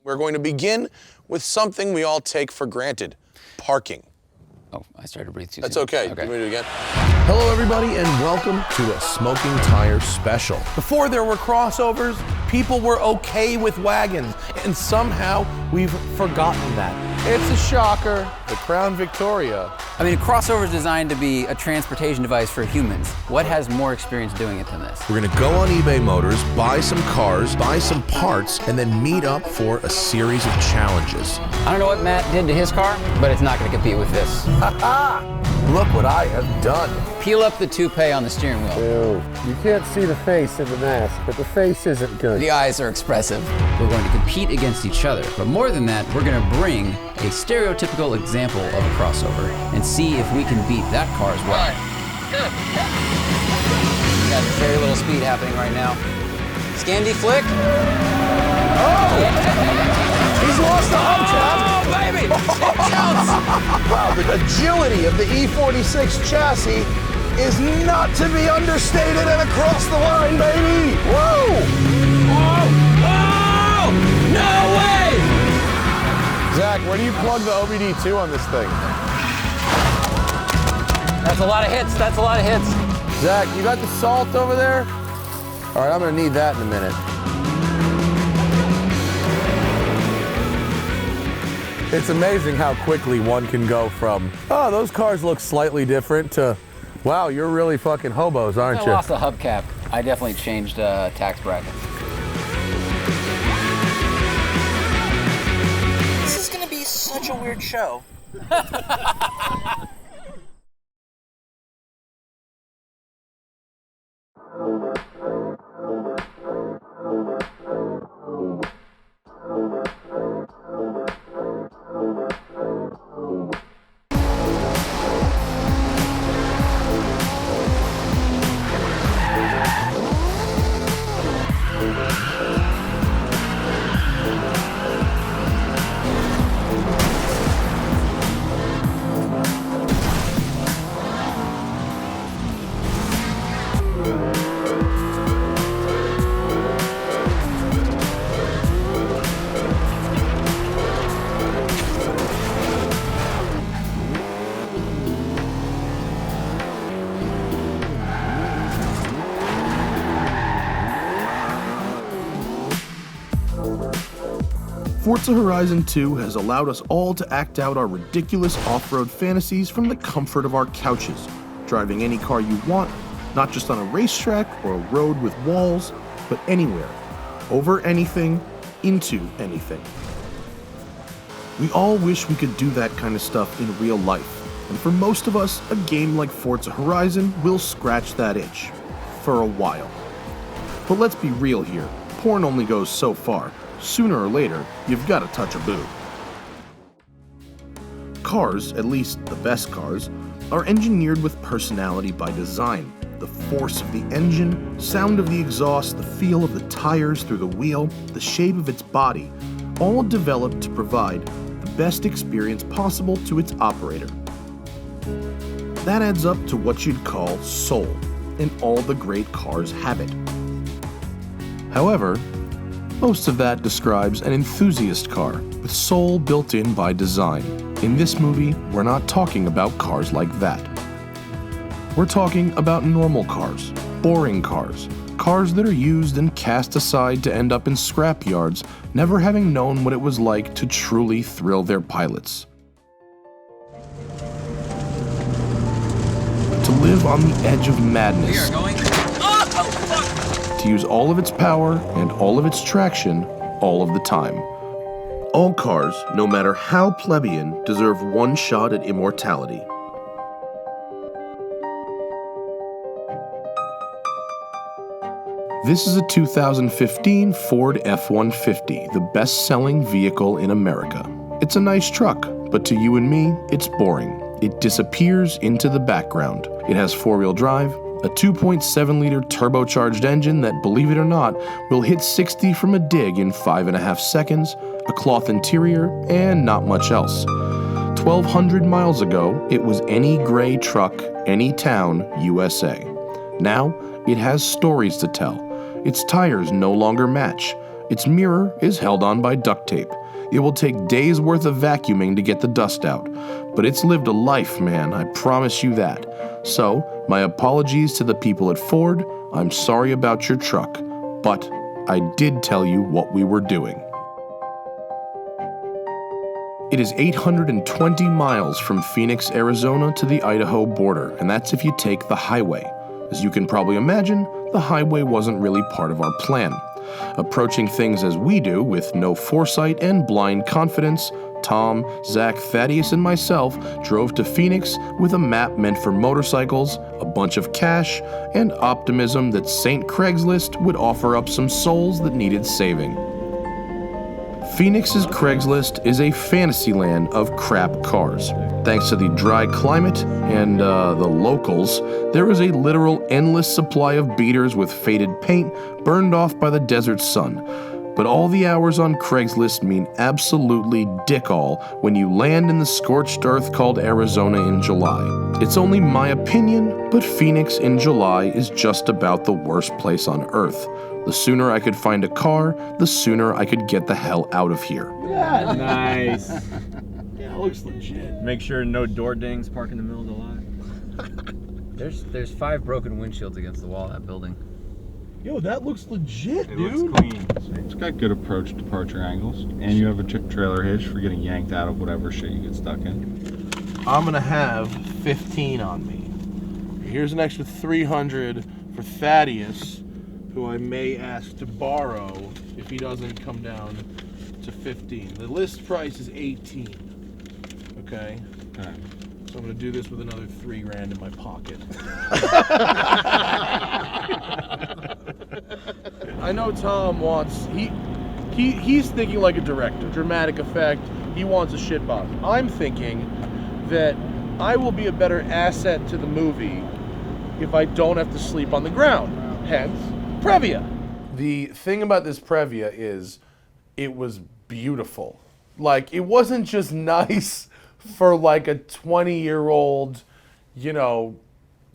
We're going to begin with something we all take for granted, parking. Oh, I started to breathe too soon. That's okay. Okay. Do we do it again? Hello everybody and welcome to a Smoking Tire special. Before there were crossovers, people were okay with wagons, and somehow we've forgotten that. It's a shocker, the Crown Victoria. I mean, a crossover is designed to be a transportation device for humans. What has more experience doing it than this? We're gonna go on eBay Motors, buy some cars, buy some parts, and then meet up for a series of challenges. I don't know what Matt did to his car, but it's not gonna compete with this. Look what I have done. Peel up the toupee on the steering wheel. Ew. You can't see the face in the mask, but the face isn't good. The eyes are expressive. We're going to compete against each other, but more than that, we're gonna bring a stereotypical example of a crossover and see if we can beat that car as well. We got very little speed happening right now. Scandy flick. He's lost the hubcap. Oh, baby! It counts! Wow, the agility of the E46 chassis is not to be understated and across the line, baby. Whoa! Oh! No way! Zach, where do you plug the OBD2 on this thing? That's a lot of hits. That's a lot of hits. Zach, you got the salt over there? All right, I'm gonna need that in a minute. It's amazing how quickly one can go from, oh, those cars look slightly different, to, wow, you're really fucking hobos, aren't you? I lost the hubcap. I definitely changed tax bracket. This is gonna be such a weird show. Forza Horizon 2 has allowed us all to act out our ridiculous off-road fantasies from the comfort of our couches, driving any car you want, not just on a racetrack or a road with walls, but anywhere, over anything, into anything. We all wish we could do that kind of stuff in real life, and for most of us, a game like Forza Horizon will scratch that itch, for a while. But let's be real here, porn only goes so far. Sooner or later, you've got to touch a boob. Cars, at least the best cars, are engineered with personality by design. The force of the engine, sound of the exhaust, the feel of the tires through the wheel, the shape of its body, all developed to provide the best experience possible to its operator. That adds up to what you'd call soul, and all the great cars have it. However, most of that describes an enthusiast car, with soul built in by design. In this movie, we're not talking about cars like that. We're talking about normal cars, boring cars, cars that are used and cast aside to end up in scrap yards, never having known what it was like to truly thrill their pilots. To live on the edge of madness. To use all of its power and all of its traction all of the time. All cars, no matter how plebeian, deserve one shot at immortality. This is a 2015 Ford F-150, the best-selling vehicle in America. It's a nice truck, but to you and me, it's boring. It disappears into the background. It has four-wheel drive, a 2.7-liter turbocharged engine that, believe it or not, will hit 60 from a dig in 5.5 seconds, a cloth interior, and not much else. 1,200 miles ago, it was any gray truck, any town, USA. Now, it has stories to tell. Its tires no longer match. Its mirror is held on by duct tape. It will take days worth of vacuuming to get the dust out. But it's lived a life, man, I promise you that. So, my apologies to the people at Ford. I'm sorry about your truck. But I did tell you what we were doing. It is 820 miles from Phoenix, Arizona to the Idaho border, and that's if you take the highway. As you can probably imagine, the highway wasn't really part of our plan. Approaching things as we do, with no foresight and blind confidence, Tom, Zach, Thaddeus, and myself drove to Phoenix with a map meant for motorcycles, a bunch of cash, and optimism that St. Craigslist would offer up some souls that needed saving. Phoenix's Craigslist is a fantasy land of crap cars. Thanks to the dry climate and the locals, there is a literal endless supply of beaters with faded paint burned off by the desert sun. But all the hours on Craigslist mean absolutely dick all when you land in the scorched earth called Arizona in July. It's only my opinion, but Phoenix in July is just about the worst place on earth. The sooner I could find a car, the sooner I could get the hell out of here. Nice. Yeah, it looks legit. Make sure no door dings park in the middle of the lot. There's 5 broken windshields against the wall of that building. Yo, that looks legit, It dude. looks clean. It's got good approach departure angles, and you have a trailer hitch for getting yanked out of whatever shit you get stuck in. I'm gonna have 15 on me. Here's an extra 300 for Thaddeus, who I may ask to borrow if he doesn't come down to 15. The list price is 18. Okay? Okay. So I'm gonna do this with another 3 grand in my pocket. I know Tom wants, he's thinking like a director, dramatic effect. He wants a shitbox. I'm thinking that I will be a better asset to the movie if I don't have to sleep on the ground. Hence, Previa. The thing about this Previa is it was beautiful. Like, it wasn't just nice for like a 20-year-old, you know,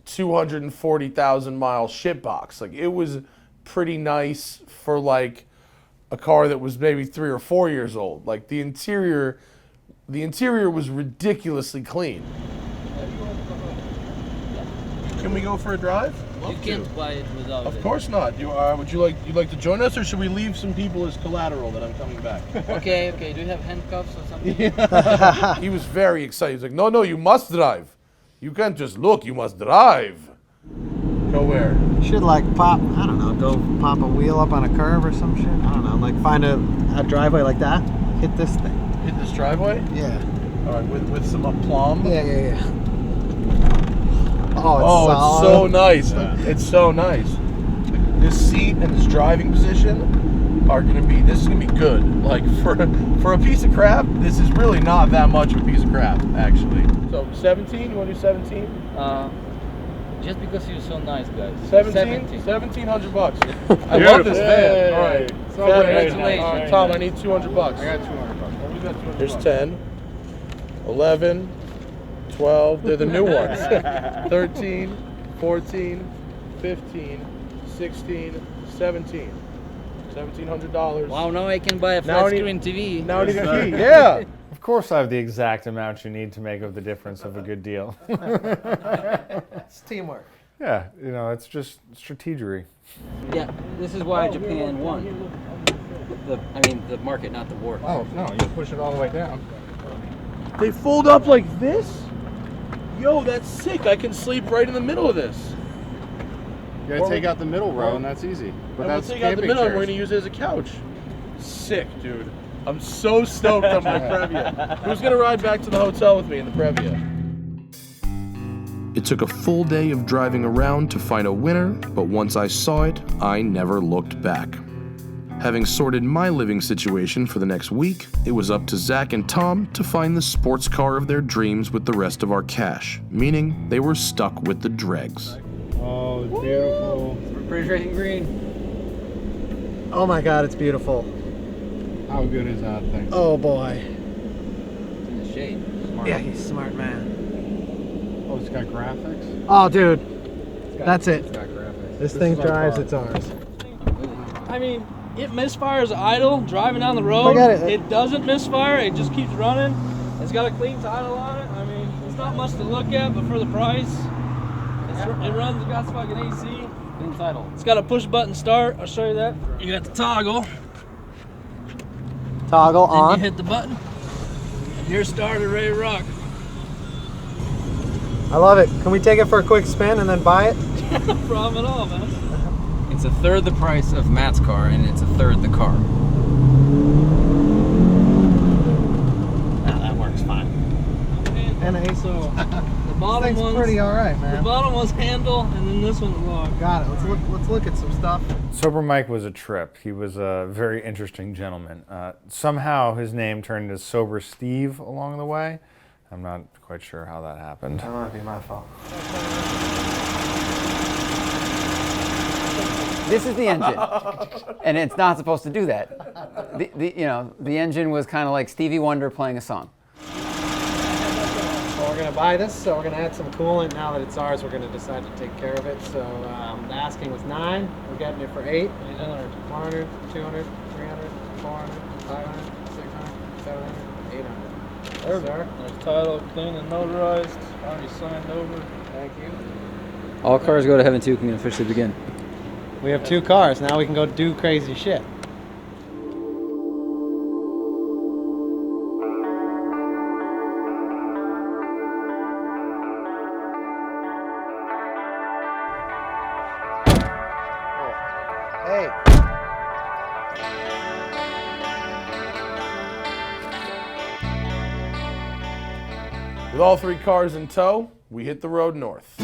240,000 mile shitbox. Like, it was pretty nice for like a car that was maybe 3 or 4 years old. Like, the interior was ridiculously clean. Can we go for a drive? You can't buy it without Of it. course not. Would you like to join us, or should we leave some people as collateral that I'm coming back? Okay. Do you have handcuffs or something? He was very excited. He's like, no, you must drive. You can't just look. You must drive. Go where? Should like pop, I don't know, go pop a wheel up on a curve or some shit. I don't know, like find a driveway like that. Hit this thing. Hit this driveway? Yeah. All right, with some aplomb. Yeah. Oh, it's so nice. It's so nice. This seat and this driving position are gonna be. This is gonna be good. Like for a piece of crap, this is really not that much of a piece of crap, actually. So 17. You want to do 17? Just because you're so nice, guys. 17. $1,700. I love this van. All right. Congratulations. All right, Tom, I need $200. I got $200. We got 200. There's 10, 11, 12. They're the new ones. 13, 14, 15, 16, 17. $1,700. Wow, now I can buy a Now I flat need- screen TV. Now I need a key. Yeah. Of course I have the exact amount you need to make up the difference of a good deal. It's teamwork. Yeah, you know, it's just strategery. Yeah, this is why Japan won. The market, not the war. Oh, no, you push it all the way down. They fold up like this? Yo, that's sick. I can sleep right in the middle of this. You gotta take out the middle row, and that's easy. But And that's we'll take out the camping middle and we're chairs. going to use it as a couch. Sick, dude. I'm so stoked on my Previa. Who's going to ride back to the hotel with me in the Previa? It took a full day of driving around to find a winner, but once I saw it, I never looked back. Having sorted my living situation for the next week, it was up to Zach and Tom to find the sports car of their dreams with the rest of our cash, meaning they were stuck with the dregs. Oh, it's beautiful. Refrigerating green. Oh my God, it's beautiful. How good is that thing? Oh boy. It's in the shade. Smart. Yeah, he's a smart man. Oh, it's got graphics? Oh, dude, that's It's it. got graphics. This This thing is our drives, car. it's ours. I mean, It misfires idle, driving down the road. Forget it. It doesn't misfire, it just keeps running. It's got a clean title on it. I mean, it's not much to look at, but for the price, it runs, it got fucking AC. Clean title. It's got a push button start, I'll show you that. You got the toggle. Toggle Then on. you hit the button, and you're started, ready to rock. I love it. Can we take it for a quick spin and then buy it? No problem at all, man. It's a third the price of Matt's car, and it's a third the car. That works fine. And AC. So the bottom one's pretty all right, The man. bottom one's handle, and then this one's log. Got it. Let's look at some stuff. Sober Mike was a trip. He was a very interesting gentleman. Somehow his name turned to Sober Steve along the way. I'm not quite sure how that happened. That might be my fault. This is the engine, and it's not supposed to do that. The engine was kind of like Stevie Wonder playing a song. So we're gonna buy this. So we're gonna add some coolant. Now that it's ours, we're gonna decide to take care of it. So the asking was 9. We're getting it for 8. 800, 100, 200, 300, 400, 500, 600, 700, 800. Yes, sir. There's title, clean and notarized, already signed over. Thank you. All cars go to heaven too can officially begin. We have 2 cars. Now we can go do crazy shit. Hey. With all 3 cars in tow, we hit the road north.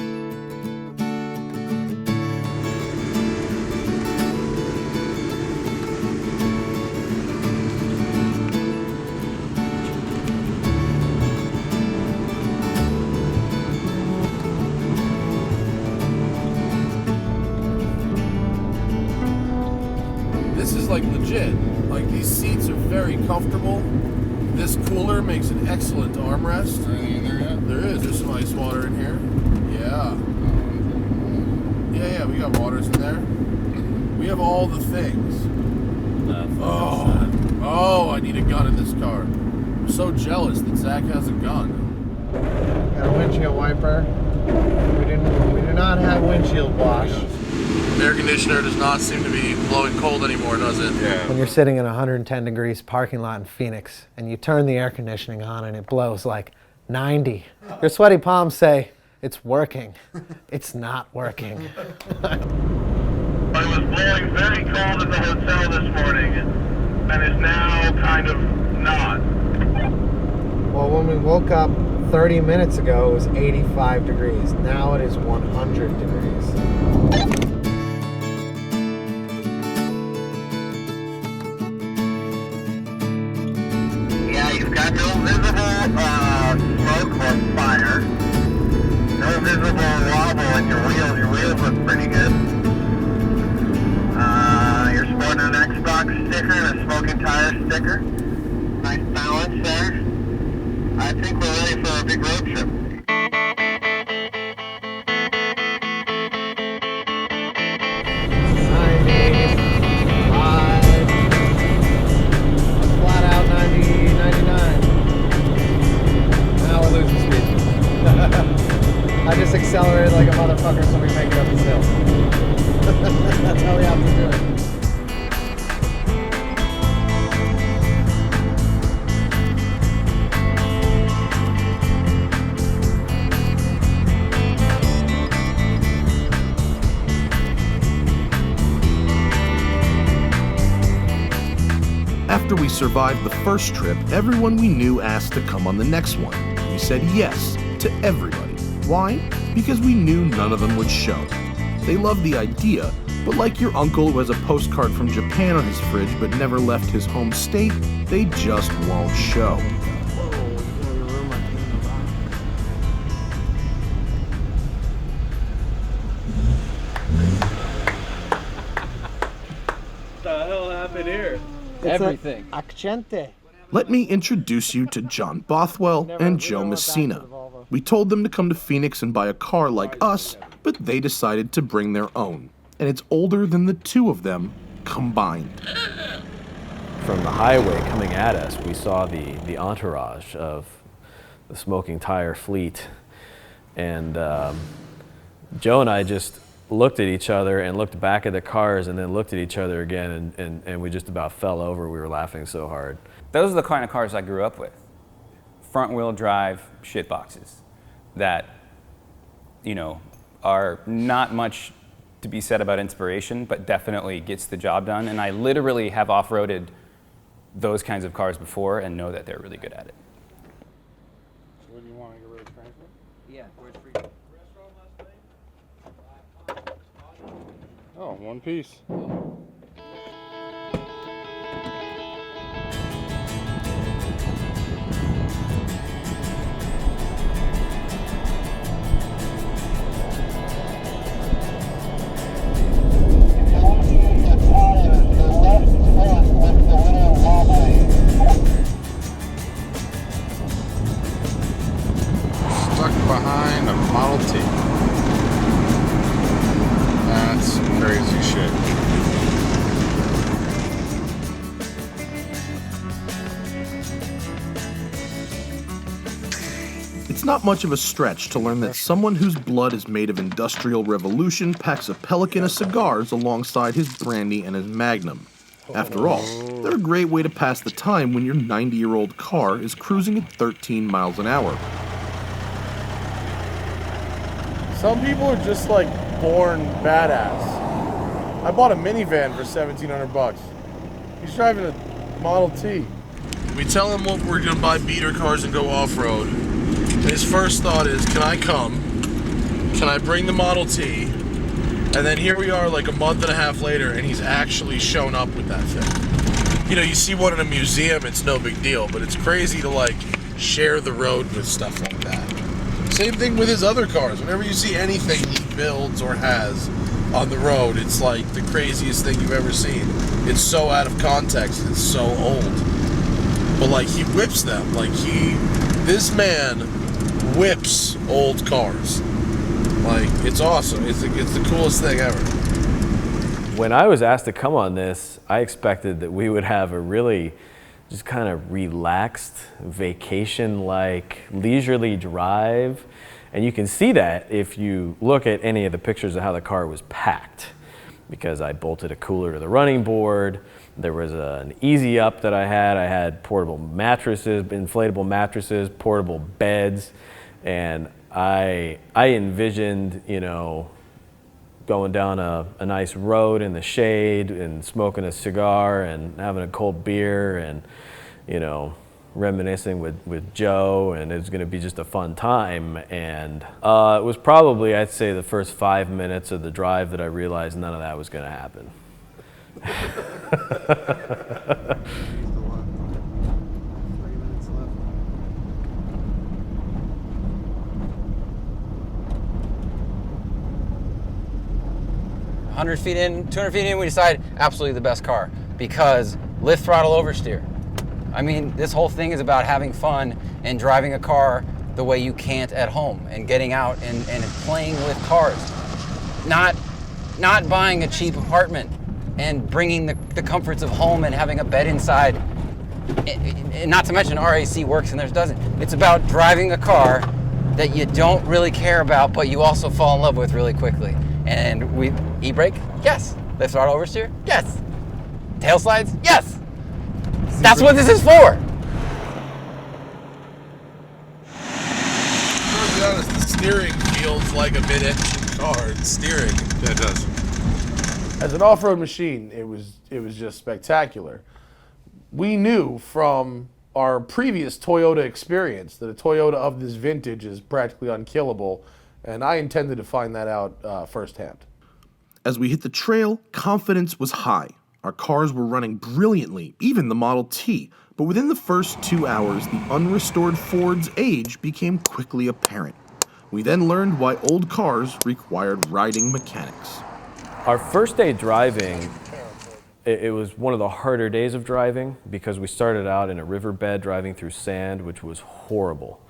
This is like legit. Like, these seats are very comfortable. This cooler makes an excellent armrest. Anything in there yet? There is. There's some ice water in here. Yeah. Yeah, we got waters in there. We have all the things. Oh, I need a gun in this car. I'm so jealous that Zach has a gun. Got a windshield wiper. We do not have windshield wash. The air conditioner does not seem to be blowing cold anymore, does it? Yeah. When you're sitting in a 110 degrees parking lot in Phoenix and you turn the air conditioning on and it blows like 90, your sweaty palms say, it's working. It's not working. It was blowing very cold at the hotel this morning and is now kind of not. Well, when we woke up 30 minutes ago, it was 85 degrees. Now it is 100 degrees. Yeah, you've got no visible smoke or fire. No visible wobble in your wheels. Your wheels look pretty good. You're sporting an Xbox sticker and a smoking tire sticker. Nice balance there. I think we're ready for a big road trip. Flat out 90, 99. Now we're losing speed. I just accelerated like a motherfucker so we make it up the hill. That's how we have to do it. After we survived the first trip, everyone we knew asked to come on the next one. We said yes to everybody. Why? Because we knew none of them would show. They loved the idea, but like your uncle who has a postcard from Japan on his fridge but never left his home state, they just won't show. What the hell happened here? Everything. Accente. Let me introduce you to John Bothwell and Joe Messina. We told them to come to Phoenix and buy a car like us, but they decided to bring their own. And it's older than the 2 of them combined. From the highway coming at us, we saw the entourage of the smoking tire fleet. And Joe and I just looked at each other and looked back at the cars and then looked at each other again, and we just about fell over. We were laughing so hard. Those are the kind of cars I grew up with. Front-wheel drive shit boxes that, you know, are not much to be said about inspiration, but definitely gets the job done. And I literally have off-roaded those kinds of cars before and know that they're really good at it. So what do you want to get rid of transfer? Yeah, where's free? Oh, one piece. Stuck behind a Model T. That's crazy shit. It's not much of a stretch to learn that someone whose blood is made of industrial revolution packs a Pelican of cigars alongside his brandy and his Magnum. After all, they're a great way to pass the time when your 90-year-old car is cruising at 13 miles an hour. Some people are just like born badass. I bought a minivan for $1,700. He's driving a Model T. We tell him what we're gonna buy beater cars and go off-road. And his first thought is, can I come? Can I bring the Model T? And then here we are like a month and a half later and he's actually shown up with that thing. You know, you see one in a museum, it's no big deal, but it's crazy to like share the road with stuff like that. Same thing with his other cars. Whenever you see anything he builds or has on the road, it's like the craziest thing you've ever seen. It's so out of context, it's so old. But like he whips them, this man whips old cars. Like, it's awesome. It's the coolest thing ever. When I was asked to come on this, I expected that we would have a really just kind of relaxed, vacation-like, leisurely drive. And you can see that if you look at any of the pictures of how the car was packed. Because I bolted a cooler to the running board. There was an easy up that I had portable mattresses, inflatable mattresses, portable beds. And I envisioned, you know, going down a nice road in the shade and smoking a cigar and having a cold beer and, you know, reminiscing with Joe, and it was going to be just a fun time. And it was probably, I'd say, the first 5 minutes of the drive that I realized none of that was going to happen. 100 feet in, 200 feet in, we decide absolutely the best car because lift, throttle, oversteer. I mean, this whole thing is about having fun and driving a car the way you can't at home and getting out and playing with cars. Not buying a cheap apartment and bringing the comforts of home and having a bed inside. And not to mention RAC works and theirs doesn't. It's about driving a car that you don't really care about, but you also fall in love with really quickly. And we e-brake? Yes. Lift, throttle, oversteer? Yes. Tail slides? Yes. That's what this is for. To be honest, the steering feels like a mid-engine car. It's steering. Yeah, it does. As an off-road machine, it was just spectacular. We knew from our previous Toyota experience that a Toyota of this vintage is practically unkillable, and I intended to find that out firsthand. As we hit the trail, confidence was high. Our cars were running brilliantly, even the Model T. But within the first 2 hours, the unrestored Ford's age became quickly apparent. We then learned why old cars required riding mechanics. Our first day driving, it was one of the harder days of driving because we started out in a riverbed driving through sand, which was horrible.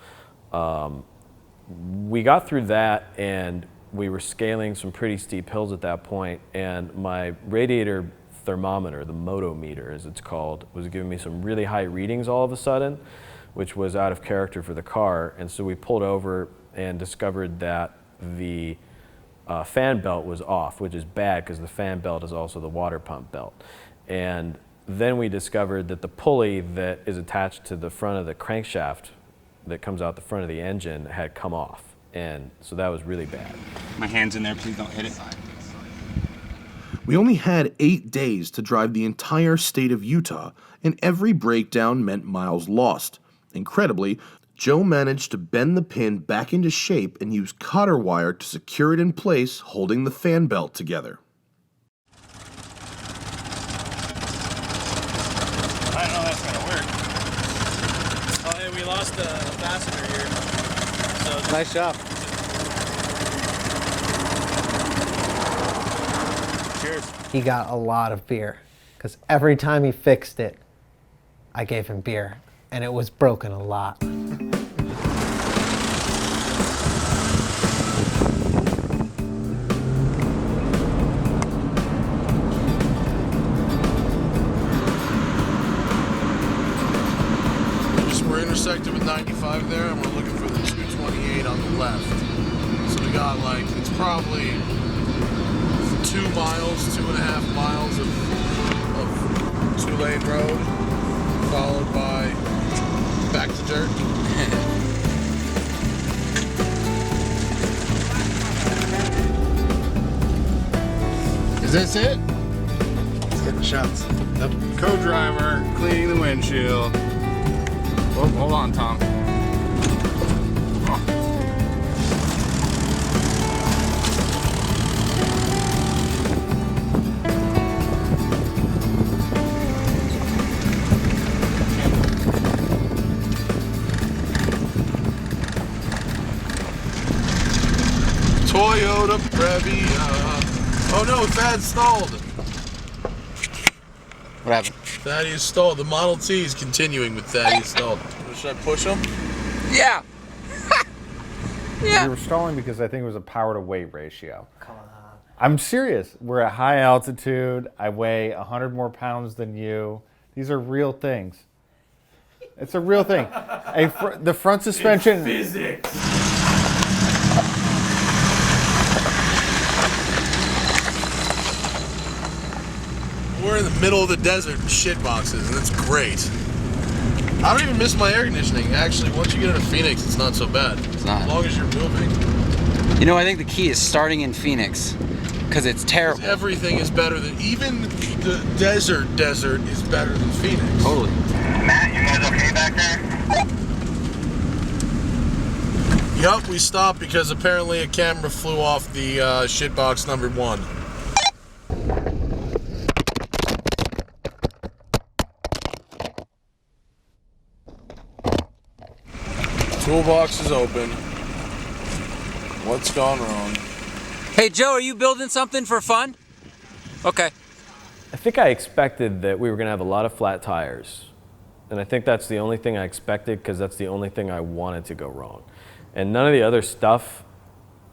We got through that and we were scaling some pretty steep hills at that point, and my radiator thermometer, the motometer as it's called, was giving me some really high readings all of a sudden, which was out of character for the car. And so we pulled over and discovered that the fan belt was off, which is bad because the fan belt is also the water pump belt. And then we discovered that the pulley that is attached to the front of the crankshaft that comes out the front of the engine had come off. And so that was really bad. My hand's in there, please don't hit it. We only had 8 days to drive the entire state of Utah, and every breakdown meant miles lost. Incredibly, Joe managed to bend the pin back into shape and use cotter wire to secure it in place, holding the fan belt together. I don't know if that's gonna work. Oh, hey, we lost a fastener here. So Nice job. Cheers. He got a lot of beer because every time he fixed it, I gave him beer, and it was broken a lot. We're intersected with 95 there, and we're looking for the 228 on the left. So we got like, it's probably 2 miles, 2.5 miles of 2-lane road, followed by back to dirt. Is this it? Let's get the shots. The co-driver cleaning the windshield. Oh, hold on, Tom. Toyota Previa. Oh no, Thad stalled. What happened? Thaddeus stalled. The Model T is continuing with Thaddeus stalled. Should I push him? Yeah. We were stalling because I think it was a power to weight ratio. Come on. I'm serious. We're at high altitude. I weigh 100 more pounds than you. These are real things. It's a real thing. The front suspension. It's physics. We're in the middle of the desert in shit boxes, and it's great. I don't even miss my air conditioning. Actually, once you get into Phoenix, it's not so bad. It's not. As long as you're moving. You know, I think the key is starting in Phoenix because it's terrible. Everything is better than, even the desert is better than Phoenix. Totally. Matt, you guys okay back there? Yup, we stopped because apparently a camera flew off the shitbox number 1. Toolbox is open. What's gone wrong? Hey, Joe, are you building something for fun? Okay. I think I expected that we were going to have a lot of flat tires. And I think that's the only thing I expected because that's the only thing I wanted to go wrong. And none of the other stuff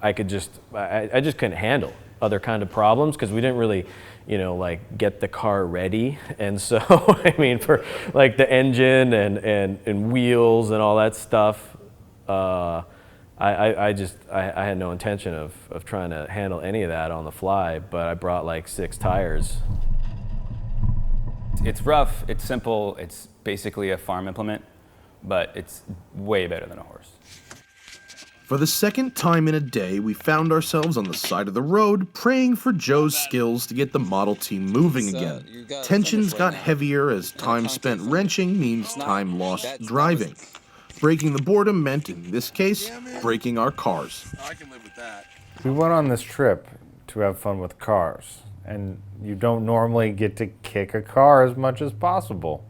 I just couldn't handle. Other kind of problems because we didn't really, like get the car ready. And so, I mean, for like the engine and wheels and all that stuff, I had no intention of trying to handle any of that on the fly, but I brought like 6 tires. It's rough, it's simple, it's basically a farm implement, but it's way better than a horse. For the second time in a day, we found ourselves on the side of the road praying for Joe's skills to get the Model T moving again. Tensions got heavier as time spent wrenching means time lost driving. Breaking the boredom meant, in this case, breaking our cars. I can live with that. We went on this trip to have fun with cars, and you don't normally get to kick a car as much as possible.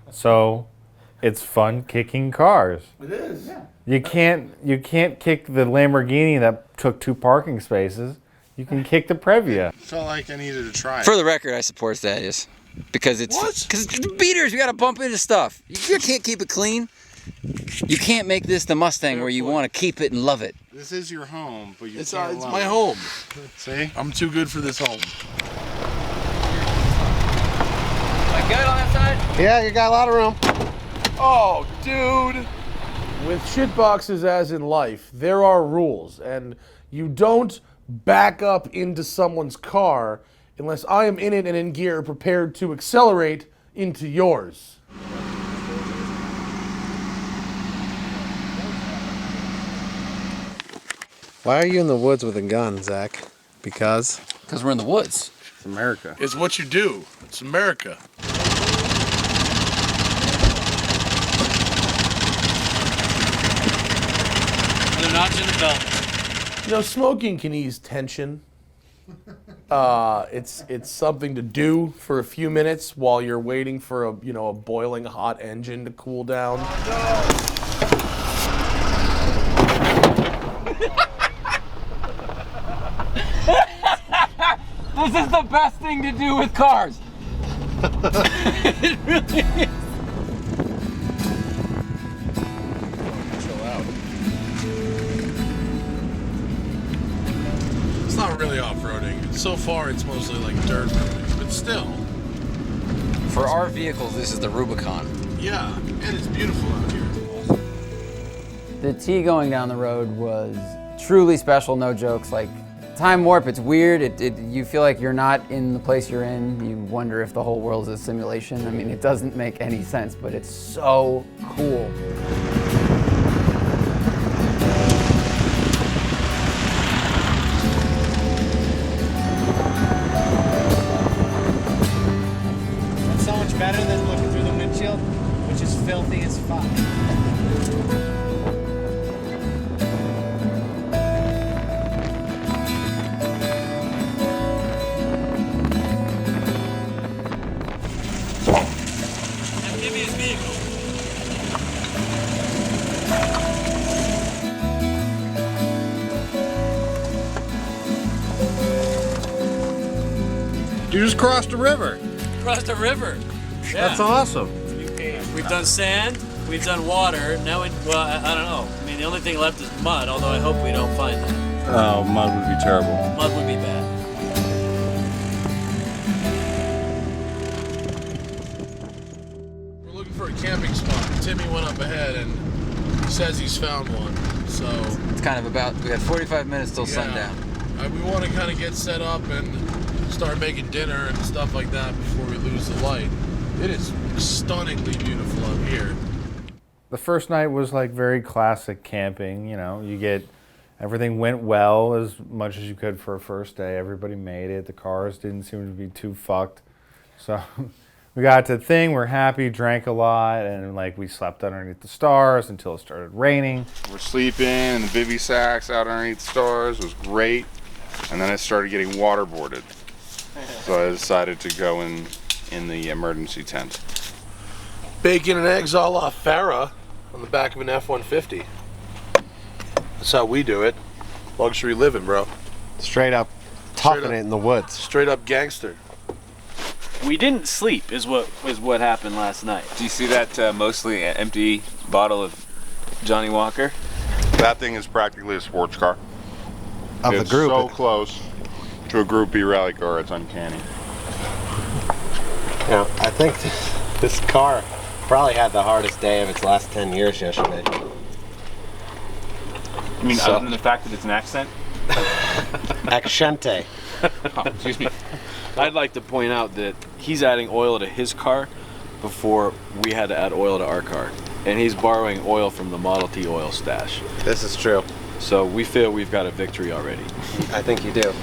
So it's fun kicking cars. It is. Yeah. You can't kick the Lamborghini that took 2 parking spaces. You can kick the Previa. Felt like I needed to try it. For the record, I support Thaddeus because it's beaters. We got to bump into stuff. You can't keep it clean. You can't make this the Mustang where you want to keep it and love it. This is your home, but It's my home. See? I'm too good for this home. good on that side? Yeah, you got a lot of room. Oh, dude. With shitboxes as in life, there are rules, and you don't back up into someone's car unless I am in it and in gear prepared to accelerate into yours. Why are you in the woods with a gun, Zach? Because? Because we're in the woods. It's America. It's what you do. It's America. They're not in the belt. You know, smoking can ease tension. It's something to do for a few minutes while you're waiting for a boiling hot engine to cool down. This is the best thing to do with cars. It really is. Chill out. It's not really off-roading. So far, it's mostly like dirt roading, but still. For our vehicles, this is the Rubicon. Yeah, and it's beautiful out here. The T going down the road was truly special, no jokes. Like, time warp, it's weird. You feel like you're not in the place you're in. You wonder if the whole world is a simulation. I mean, it doesn't make any sense, but it's so cool. That's so much better than looking through the windshield, which is filthy as fuck. Amphibious vehicle. You just crossed the river. Across the river. Yeah. That's awesome. We've done sand, we've done water, now I don't know. I mean, the only thing left is mud, although I hope we don't find that. Oh, mud would be terrible. Mud would be bad. We're looking for a camping spot. Timmy went up ahead and says he's found one. So It's kind of about, we got 45 minutes till sundown. we want to kind of get set up and start making dinner and stuff like that before we lose the light. It is stunningly beautiful up here. The first night was like very classic camping. You know, everything went well as much as you could for a first day. Everybody made it. The cars didn't seem to be too fucked. So we got to the thing, we're happy, drank a lot, and like we slept underneath the stars until it started raining. We're sleeping in the bivy sacks out underneath the stars. It was great. And then it started getting waterboarded. So I decided to go in the emergency tent. Bacon and eggs a la Farah on the back of an F-150. That's how we do it. Luxury living, bro. Straight up toughing it in the woods. Straight up gangster. We didn't sleep is what happened last night. Do you see that mostly empty bottle of Johnny Walker? That thing is practically a sports car. Of It's the group. so close to a Group B rally car, it's uncanny. Yeah, I think this car probably had the hardest day of its last 10 years yesterday. I mean, other than the fact that it's an accent? Accente. Oh, excuse me. I'd like to point out that he's adding oil to his car before we had to add oil to our car. And he's borrowing oil from the Model T oil stash. This is true. So we feel we've got a victory already. I think you do.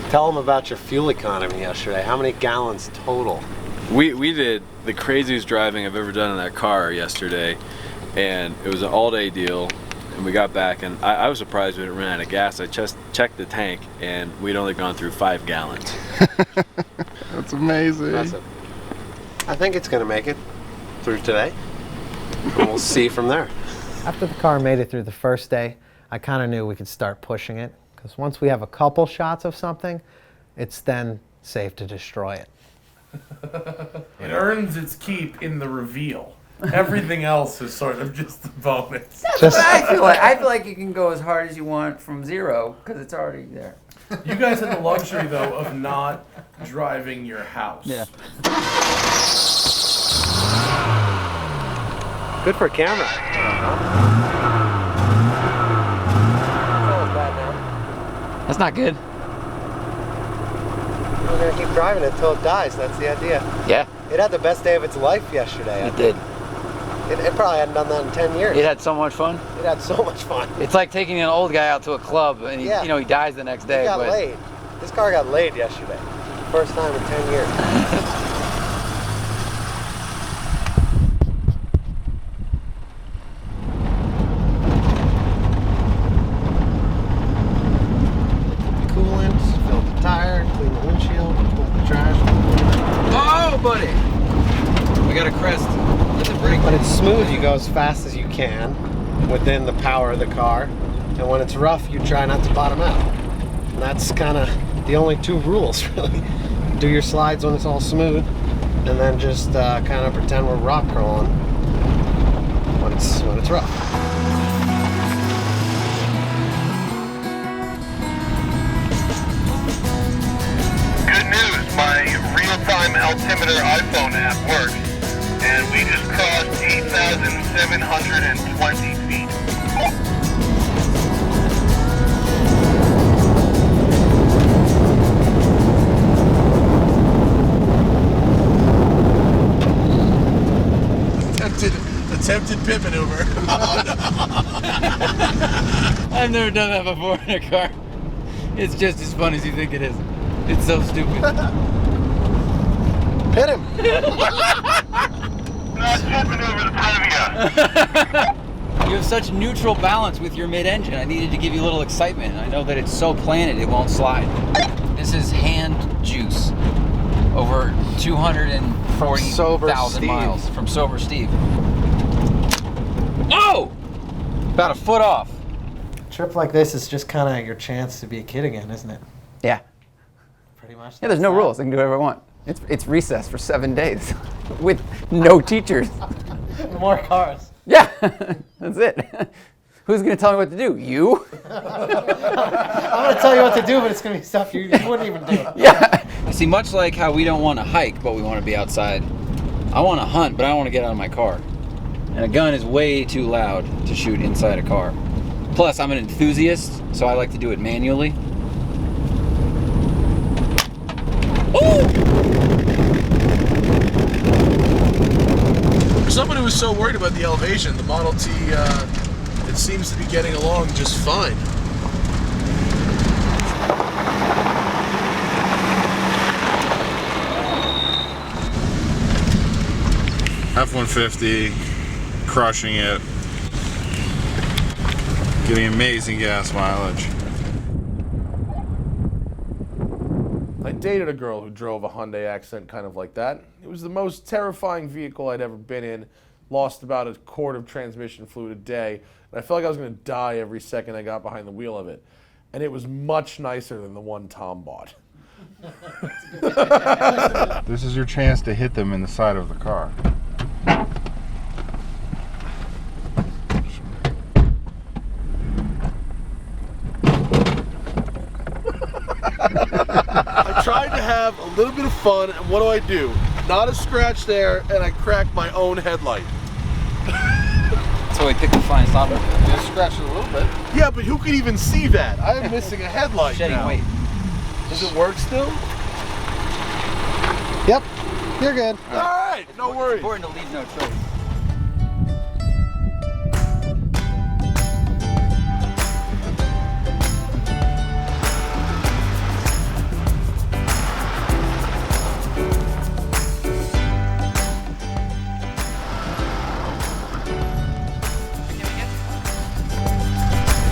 Tell them about your fuel economy yesterday. How many gallons total? We did the craziest driving I've ever done in that car yesterday, and it was an all-day deal. And we got back, and I was surprised we didn't run out of gas. I just checked the tank, and we'd only gone through 5 gallons. That's amazing. I think it's going to make it through today. And we'll see from there. After the car made it through the first day, I kind of knew we could start pushing it. Because once we have a couple shots of something, it's then safe to destroy it. It earns its keep in the reveal. Everything else is sort of just a bonus. That's what I feel like. I feel like you can go as hard as you want from 0 because it's already there. You guys have the luxury, though, of not driving your house. Yeah. Good for a camera. That's not good. We're gonna keep driving it until it dies. That's the idea. Yeah. It had the best day of its life yesterday. It did. It probably hadn't done that in 10 years. It had so much fun. It had so much fun. It's like taking an old guy out to a club and he, you know, he dies the next day. He got but laid. This car got laid yesterday. First time in 10 years. Coolant, fill the tire, clean the windshield, pull the trash. Oh, buddy! We got a crest. That's a brake. When it's smooth, you go as fast as you can within the power of the car. And when it's rough, you try not to bottom out. And that's kind of the only two rules, really. Do your slides when it's all smooth, and then just kind of pretend we're rock crawling when it's rough. Good news, my real-time altimeter iPhone app works, and we just crossed 8,720 feet. Attempted pit maneuver. I've never done that before in a car. It's just as fun as you think it is. It's so stupid. Hit him! Not pit maneuver the Previa. You have such neutral balance with your mid-engine. I needed to give you a little excitement. I know that it's so planted it won't slide. This is hand juice. Over 240,000 miles from Sober Steve. Oh! About a foot off. A trip like this is just kind of your chance to be a kid again, isn't it? Yeah. Pretty much. Yeah, there's no rules. I can do whatever I want. It's recess for 7 days with no teachers. More cars. Yeah, that's it. Who's going to tell me what to do? You? I'm going to tell you what to do, but it's going to be stuff you wouldn't even do. Yeah. See, much like how we don't want to hike, but we want to be outside, I want to hunt, but I don't want to get out of my car. And a gun is way too loud to shoot inside a car. Plus, I'm an enthusiast, so I like to do it manually. For someone who was so worried about the elevation, the Model T, it seems to be getting along just fine. F-150, crushing it, getting amazing gas mileage. I dated a girl who drove a Hyundai Accent kind of like that. It was the most terrifying vehicle I'd ever been in. Lost about a quart of transmission fluid a day, and I felt like I was going to die every second I got behind the wheel of it. And it was much nicer than the one Tom bought. This is your chance to hit them in the side of the car. I tried to have a little bit of fun, and what do? Not a scratch there, and I cracked my own headlight. So we picked the fine stop. Just scratched it a little bit. Yeah, but who could even see that? I am missing a headlight Shedding now. weight. Does it work still? Yep, you're good. All right, no worries. It's important to leave no trace.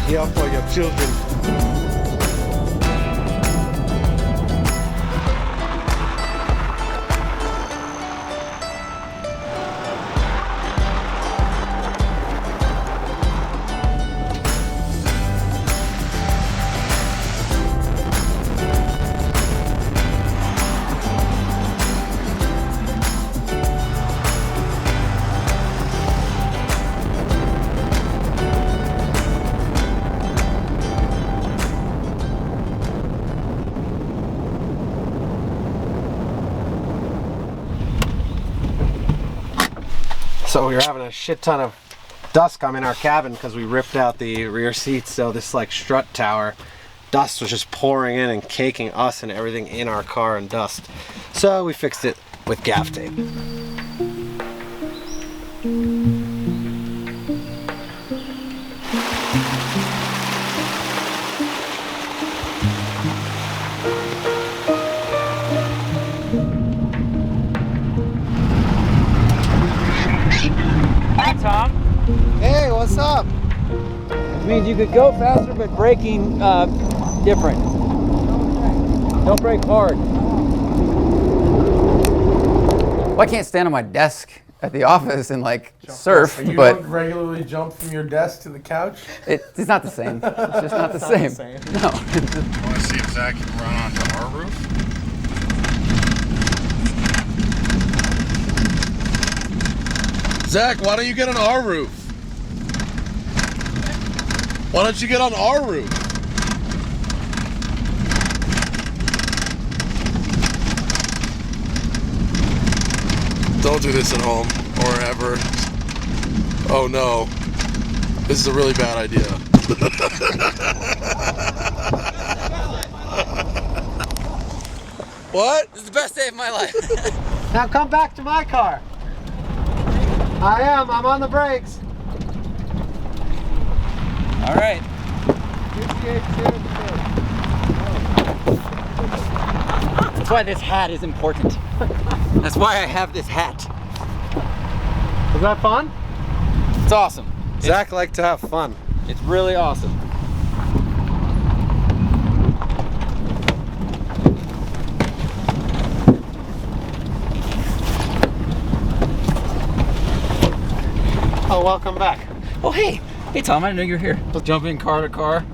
Here for your children. So we were having a shit ton of dust come in our cabin because we ripped out the rear seats. So this like strut tower, dust was just pouring in and caking us and everything in our car in dust. So we fixed it with gaff tape. Hi, Tom. Hey, what's up? It means you could go faster, but braking different. Don't brake hard. Well, I can't stand on my desk at the office and like surf, You but don't regularly jump from your desk to the couch? it's not the same. It's just not the same. No. Want to see if Zach can run onto our roof? Zach, why don't you get on our roof? Why don't you get on our roof? Don't do this at home or ever. Oh no. This is a really bad idea. What? This is the best day of my life. Now come back to my car. I'm on the brakes. All right. That's why this hat is important. That's why I have this hat. Was that fun? It's awesome. Zach liked to have fun. It's really awesome. Oh, welcome back. Oh, hey. Hey, Tom, I didn't know you were here. Jump in car to car,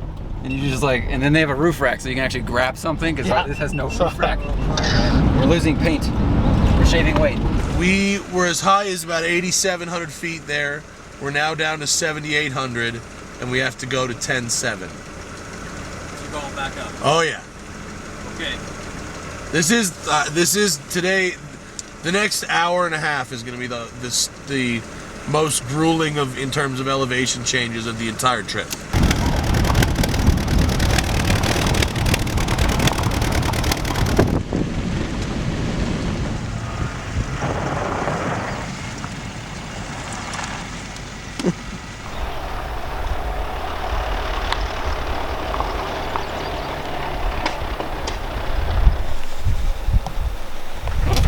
and you just like, and then they have a roof rack, so you can actually grab something, because this has no roof rack. We're losing paint. We're shaving weight. We were as high as about 8,700 feet there. We're now down to 7,800, and we have to go to 10,700. You're going back up. Oh yeah. Okay. This is today. The next hour and a half is going to be the most grueling in terms of elevation changes of the entire trip.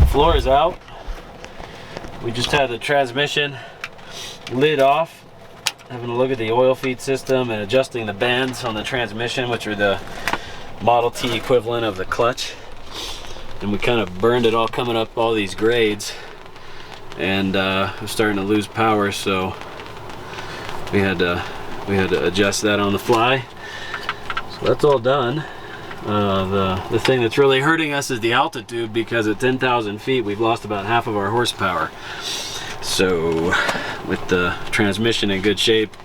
Floor is out. We just had the transmission lid off, having a look at the oil feed system and adjusting the bands on the transmission, which are the Model T equivalent of the clutch. And we kind of burned it all coming up all these grades, and we're starting to lose power, so we had to adjust that on the fly. So that's all done. The thing that's really hurting us is the altitude, because at 10,000 feet we've lost about half of our horsepower. So with the transmission in good shape,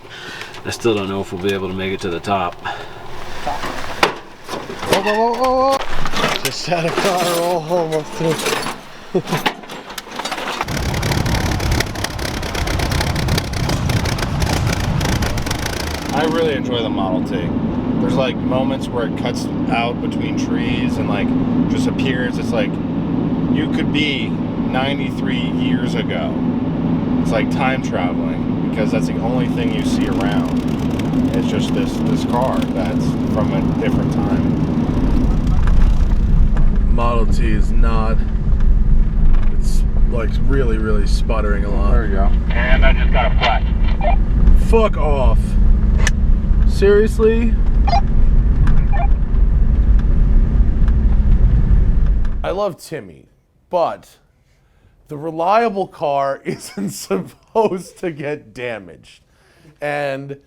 I still don't know if we'll be able to make it to the top. Whoa, whoa, whoa, whoa. Just had a car roll almost through. I really enjoy the Model T. There's like moments where it cuts out between trees and like just appears. It's like you could be 93 years ago. It's like time traveling, because that's the only thing you see around. It's just this car that's from a different time. Model T is not. It's like really, really sputtering a lot. There you go. And I just got a flat. Fuck off. Seriously? I love Timmy, but the reliable car isn't supposed to get damaged. And,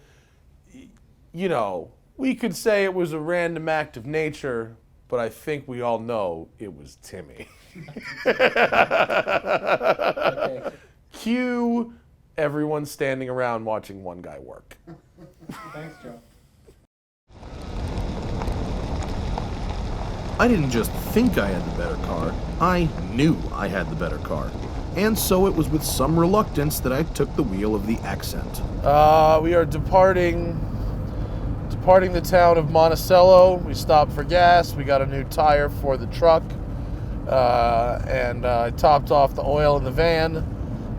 you know, we could say it was a random act of nature, but I think we all know it was Timmy. Okay. Cue everyone standing around watching one guy work. Thanks, Joe. I didn't just think I had the better car, I knew I had the better car. and so it was with some reluctance that I took the wheel of the Accent. We are departing the town of Monticello. We stopped for gas. We got a new tire for the truck, and I topped off the oil in the van,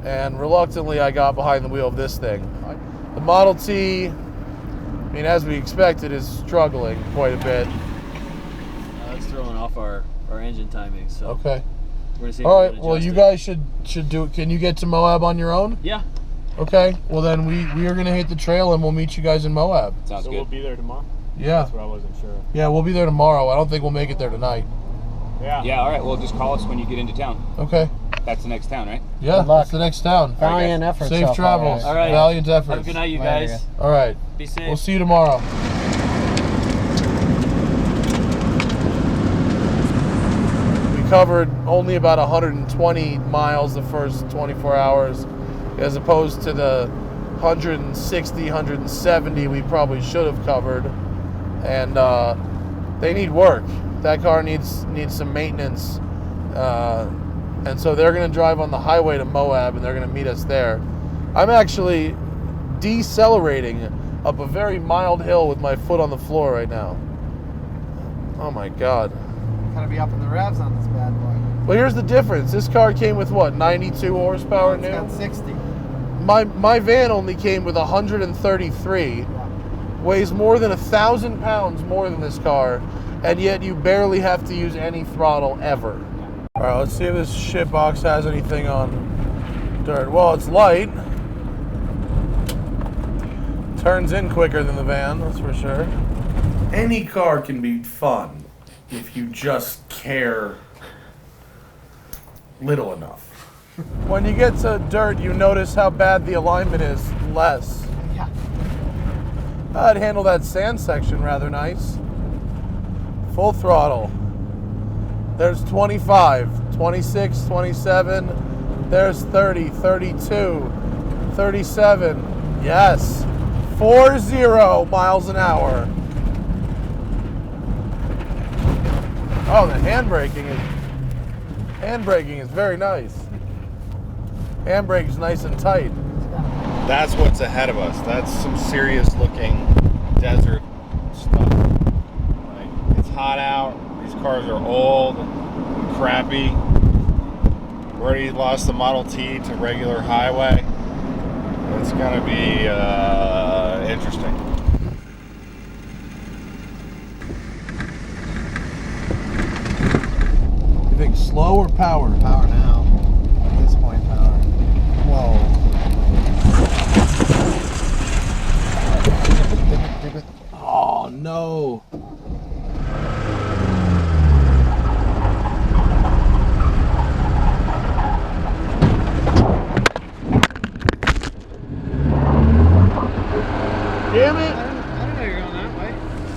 and reluctantly I got behind the wheel of this thing. The Model T, I mean, as we expected, is struggling quite a bit. It's throwing off our engine timing, so. Okay. We're gonna see. All right. Well, you guys should do it. Can you get to Moab on your own? Yeah. Okay. Well, then we are gonna hit the trail and we'll meet you guys in Moab. Sounds good. We'll be there tomorrow? Yeah. That's what I wasn't sure. Yeah, we'll be there tomorrow. I don't think we'll make it there tonight. Yeah. Yeah, all right. Well, just call us when you get into town. Okay. That's the next town, right? Yeah, that's the next town. Valiant effort. Safe travels. All right. Valiant efforts. Have a good night, you guys. All right. Be safe. We'll see you tomorrow. We covered only about 120 miles the first 24 hours, as opposed to the 160, 170 we probably should have covered. And they need work. That car needs some maintenance. And so they're going to drive on the highway to Moab, and they're going to meet us there. I'm actually decelerating up a very mild hill with my foot on the floor right now. Oh my God. Kind of be up in the revs on this bad boy. Well, here's the difference. This car came with what, 92 horsepower new? It's got 60. My van only came with 133. Weighs more than 1,000 pounds more than this car, and yet you barely have to use any throttle ever. All right, let's see if this shit box has anything on dirt. Well, it's light. Turns in quicker than the van, that's for sure. Any car can be fun if you just care little enough. When you get to dirt, you notice how bad the alignment is less. Yeah. I'd handle that sand section rather nice. Full throttle. There's 25, 26, 27. There's 30, 32, 37. Yes. 40 miles an hour. Oh, the handbraking is very nice. Handbrake is nice and tight. That's what's ahead of us. That's some serious looking desert stuff. Like, it's hot out. These cars are old, crappy. We already lost the Model T to regular highway. It's gonna be interesting. You think slow or power? Power now. At this point, power. Whoa. Oh no. Damn it! I didn't know you were going that way.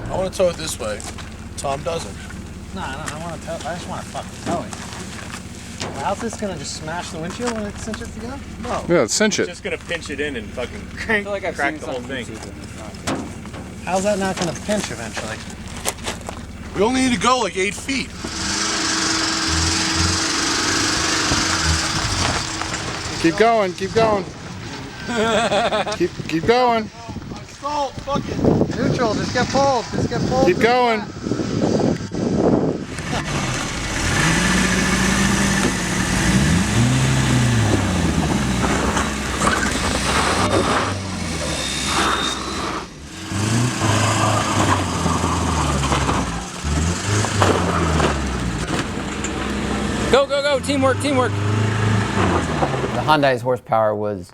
I want to tow it this way. Tom doesn't. No, I want to tow. I just want to fucking tow it. How's this gonna just smash the windshield when it cinches together? No. Yeah, cinch it. Just gonna pinch it in and fucking Crank. crack the whole thing. How's that not gonna pinch eventually? We only need to go like 8 feet. Keep going, keep going. keep going. Salt, fuck it. Neutral, just get pulled. Just get pulled. Keep going. Go, go, go. Teamwork, teamwork. The Hyundai's horsepower was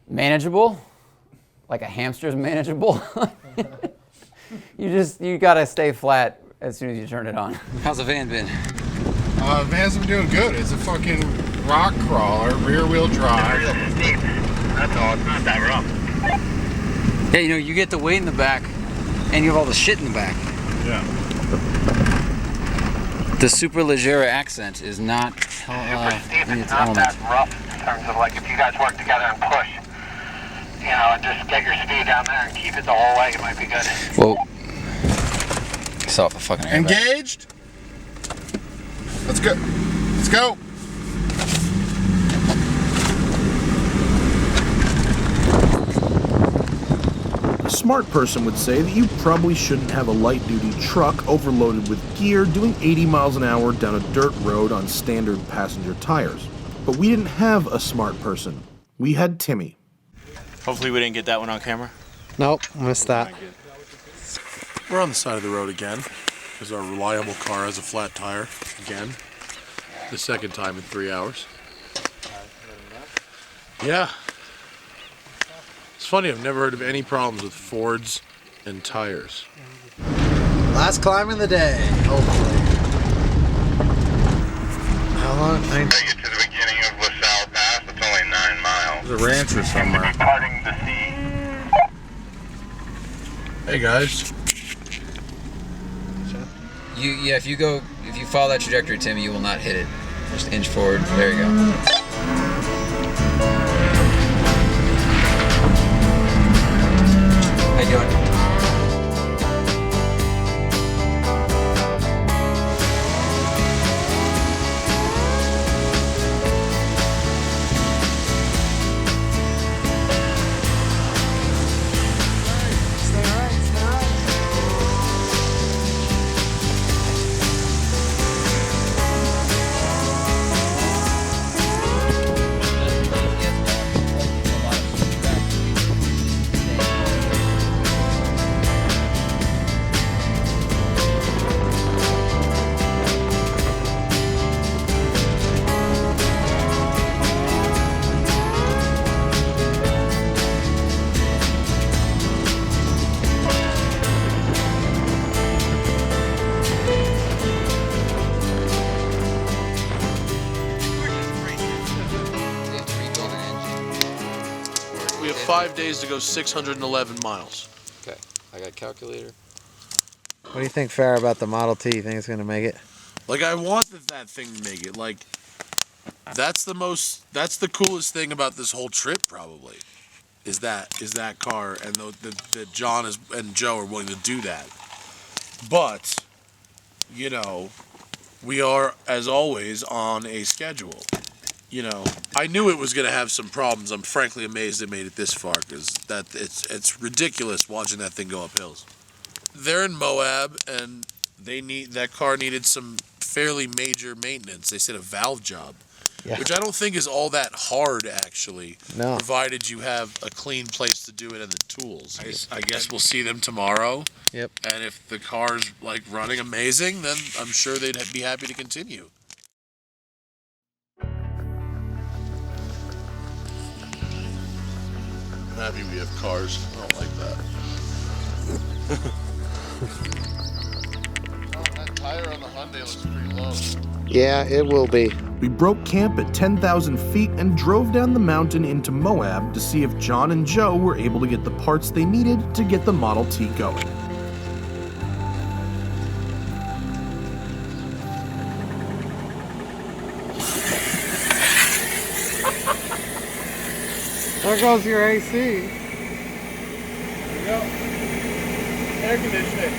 manageable, like a hamster's manageable. You gotta stay flat as soon as you turn it on. How's the van been? Van's been doing good. It's a fucking rock crawler, rear wheel drive. That's all. It's not that rough. Yeah, you know, you get the weight in the back, and you have all the shit in the back. Yeah. The Superleggera Accent is not in its Not element. that rough in terms of like if you guys work together and push, you know, and just get your speed down there and keep it the whole way, it might be good. Whoa. It's off the fucking airbag. Engaged. Let's go. Let's go. smart person would say that you probably shouldn't have a light-duty truck overloaded with gear doing 80 miles an hour down a dirt road on standard passenger tires. But we didn't have a smart person. We had Timmy. Hopefully we didn't get that one on camera. Nope, missed that. We're on the side of the road again, because our reliable car has a flat tire again. The second time in 3 hours. Yeah. It's funny, I've never heard of any problems with Fords and tires. Last climb of the day, hopefully. How long? Take it to the beginning of LaSalle Pass. It's only 9 miles. There's a rancher somewhere. Parting the sea. Hey guys. If you follow that trajectory, Tim, you will not hit it. Just inch forward. There you go. How you doing? We have 5 days to go 611 miles. Okay, I got a calculator. What do you think, Farrah, about the Model T? You think it's going to make it? Like, I want that thing to make it. Like, that's the coolest thing about this whole trip, probably, is that car, and that John and Joe are willing to do that. But, you know, we are, as always, on a schedule. You know, I knew it was going to have some problems. I'm frankly amazed it made it this far, because it's ridiculous watching that thing go up hills. They're in Moab, and that car needed some fairly major maintenance. They said a valve job, which I don't think is all that hard, actually, provided you have a clean place to do it and the tools. I guess we'll see them tomorrow. Yep. And if the car's like running amazing, then I'm sure they'd be happy to continue. I'm happy we have cars. I don't like that. That tire on the Hyundai looks pretty low. Yeah, it will be. We broke camp at 10,000 feet and drove down the mountain into Moab to see if John and Joe were able to get the parts they needed to get the Model T going. There goes your AC. There you go. Air conditioning.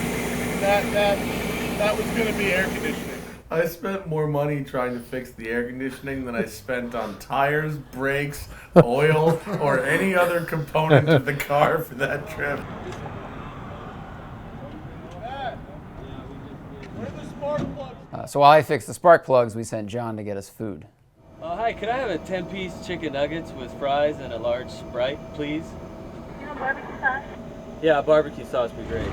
That was going to be air conditioning. I spent more money trying to fix the air conditioning than I spent on tires, brakes, oil, or any other component of the car for that trip. So while I fixed the spark plugs, we sent John to get us food. Hi, could I have a 10-piece chicken nuggets with fries and a large Sprite, please? You want barbecue sauce? Yeah, barbecue sauce would be great.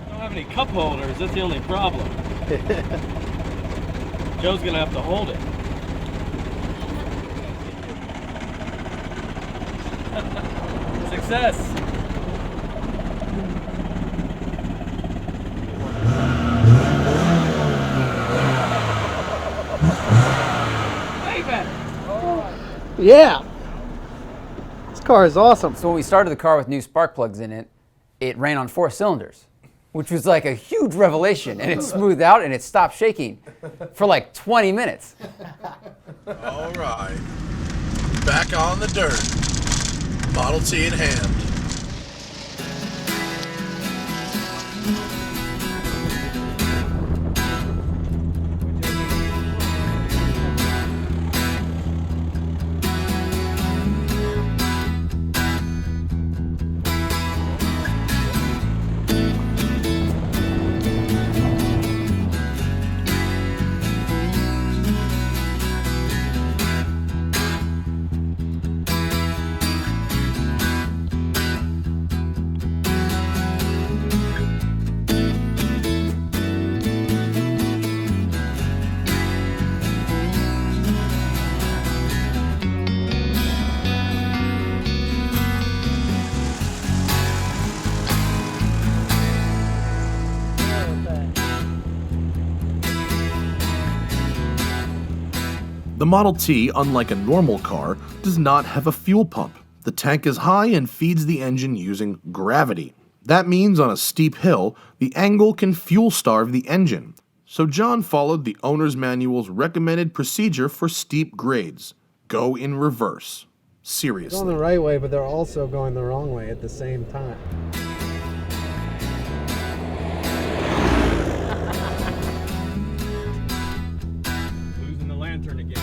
Don't have any cup holders, that's the only problem. Joe's gonna have to hold it. Success! Yeah. This car is awesome. So when we started the car with new spark plugs in it, it ran on 4 cylinders, which was like a huge revelation. And it smoothed out and it stopped shaking for like 20 minutes. All right. Back on the dirt. Model T in hand. Model T, unlike a normal car, does not have a fuel pump. The tank is high and feeds the engine using gravity. That means on a steep hill, the angle can fuel starve the engine. So John followed the owner's manual's recommended procedure for steep grades. Go in reverse. Seriously. Going the right way, but they're also going the wrong way at the same time. Losing the lantern again.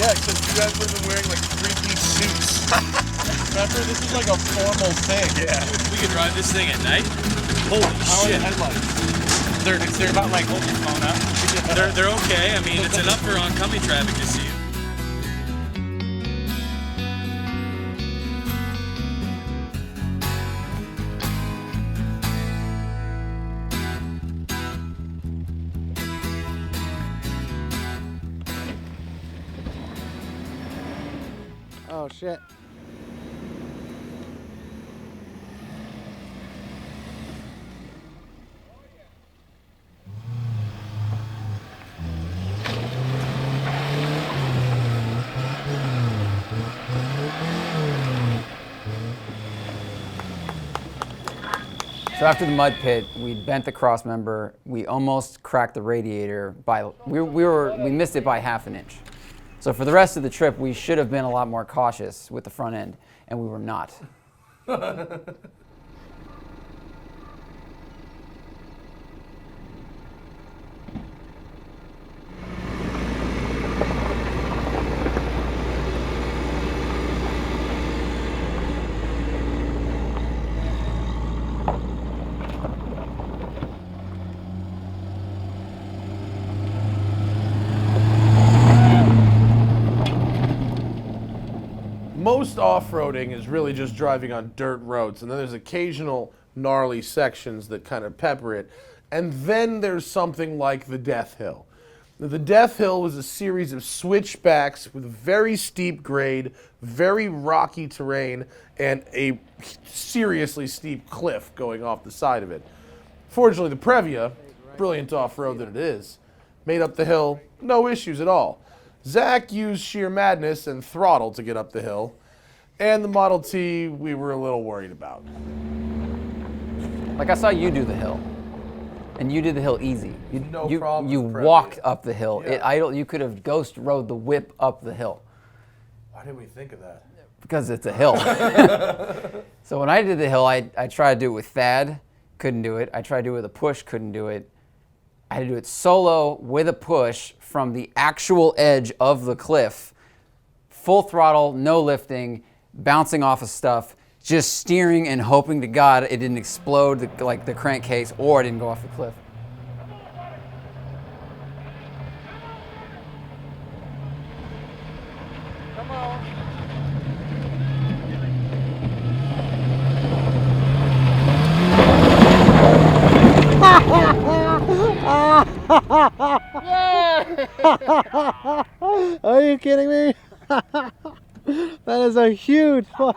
Yeah, except you guys would have been wearing like 3-piece suits. Remember, this is like a formal thing. Yeah. We could drive this thing at night. Holy How shit. are the headlights? They're about like hold your phone up. They're okay. I mean, it's enough for oncoming traffic to see. Oh shit. So after the mud pit, we bent the cross member. We almost cracked the radiator by we missed it by ½ inch. So for the rest of the trip, we should have been a lot more cautious with the front end, and we were not. Most off-roading is really just driving on dirt roads, and then there's occasional gnarly sections that kind of pepper it. And then there's something like the Death Hill. The Death Hill was a series of switchbacks with very steep grade, very rocky terrain, and a seriously steep cliff going off the side of it. Fortunately, the Previa, brilliant off-road that it is, made up the hill, no issues at all. Zach used sheer madness and throttle to get up the hill, and the Model T we were a little worried about. Like I saw you do the hill, and you did the hill easy. You problem you with Previa. walked up the hill. Yeah. You could have ghost rode the whip up the hill. Why didn't we think of that? Because it's a hill. So when I did the hill, I tried to do it with Thad, couldn't do it. I tried to do it with a push, couldn't do it. I had to do it solo with a push from the actual edge of the cliff, full throttle, no lifting, bouncing off of stuff, just steering and hoping to God it didn't explode like the crankcase or it didn't go off the cliff. Come on. Are you kidding me? That is a huge fuck.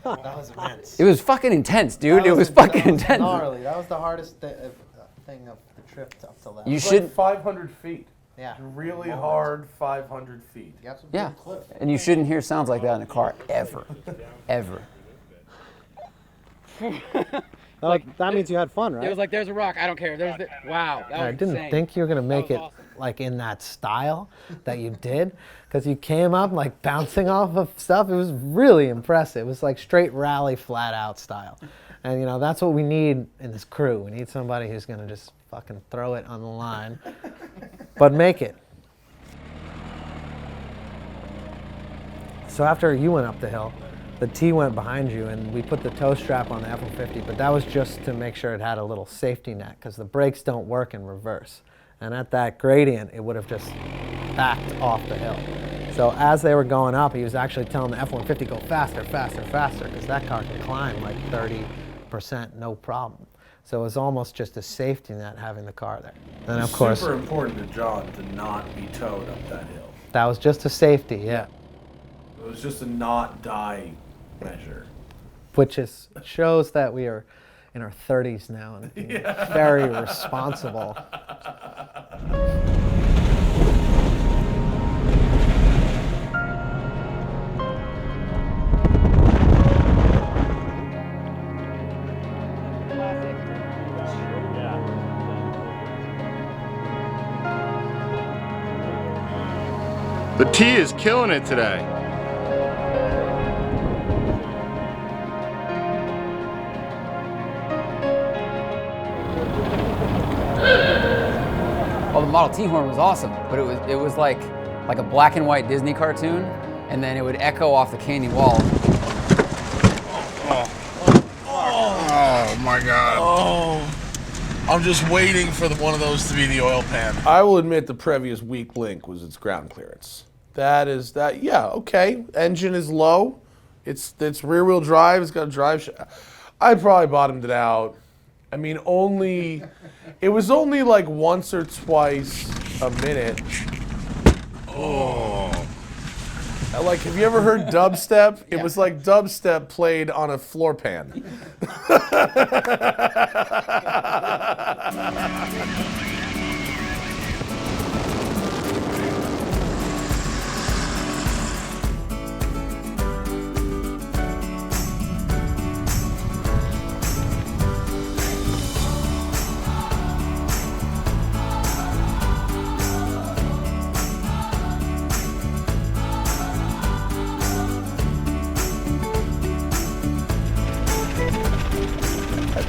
That was immense. It was fucking intense, dude. It was fucking intense. Gnarly. That was the hardest thing of the trip up to that. You It's should. like 500 feet. Yeah. Really hard 500 feet. Yeah. And you shouldn't hear sounds like that in a car ever. Ever. That means you had fun, right? It was like, there's a rock. I don't care. There's the wow. That was I didn't insane. think you were gonna make That it was awesome. like in that style that you did, because you came up like bouncing off of stuff. It was really impressive. It was like straight rally, flat out style, and you know that's what we need in this crew. We need somebody who's gonna just fucking throw it on the line, but make it. So after you went up the hill, the T went behind you, and we put the toe strap on the F-150, but that was just to make sure it had a little safety net, because the brakes don't work in reverse. And at that gradient, it would have just backed off the hill. So as they were going up, he was actually telling the F-150, go faster, faster, faster, because that car can climb like 30%, no problem. So it was almost just a safety net having the car there. And of course, Super important to John to not be towed up that hill. that was just a safety, yeah. It was just a not die measure. Which shows that we are in our 30s now and being very responsible. The T is killing it today. Oh, the Model T horn was awesome, but it was like a black and white Disney cartoon, and then it would echo off the canyon wall. Oh my God. Oh. I'm just waiting for one of those to be the oil pan. I will admit the previous weak link was its ground clearance. Yeah, okay. Engine is low. It's rear wheel drive. It's got a drive I probably bottomed it out. I mean, it was only like once or twice a minute. Oh. Like, have you ever heard dubstep? It was like dubstep played on a floor pan.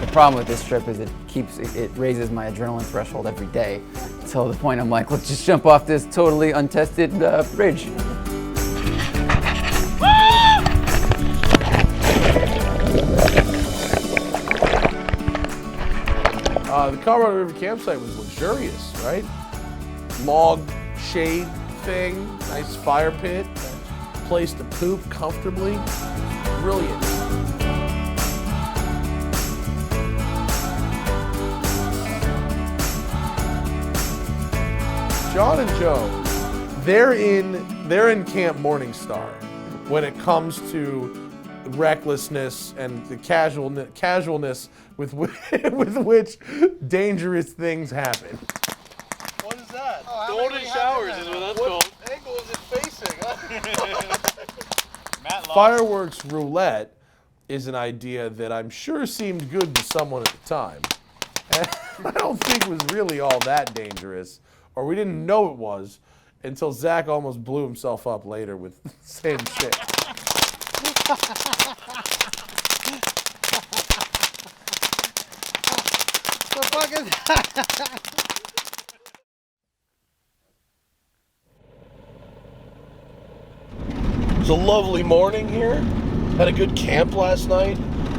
The problem with this trip is it raises my adrenaline threshold every day, till the point I'm like, let's just jump off this totally untested bridge. The Colorado River campsite was luxurious, right? Log shade thing, nice fire pit, place to poop comfortably. Brilliant. John and Joe, they're in Camp Morningstar when it comes to recklessness and the casualness with which dangerous things happen. What is that? Golden showers is what that's called. Angle is it facing? Fireworks roulette is an idea that I'm sure seemed good to someone at the time. And I don't think it was really all that dangerous, or we didn't know it was until Zach almost blew himself up later with the same shit. The fuck is that? It was a lovely morning here. Had a good camp last night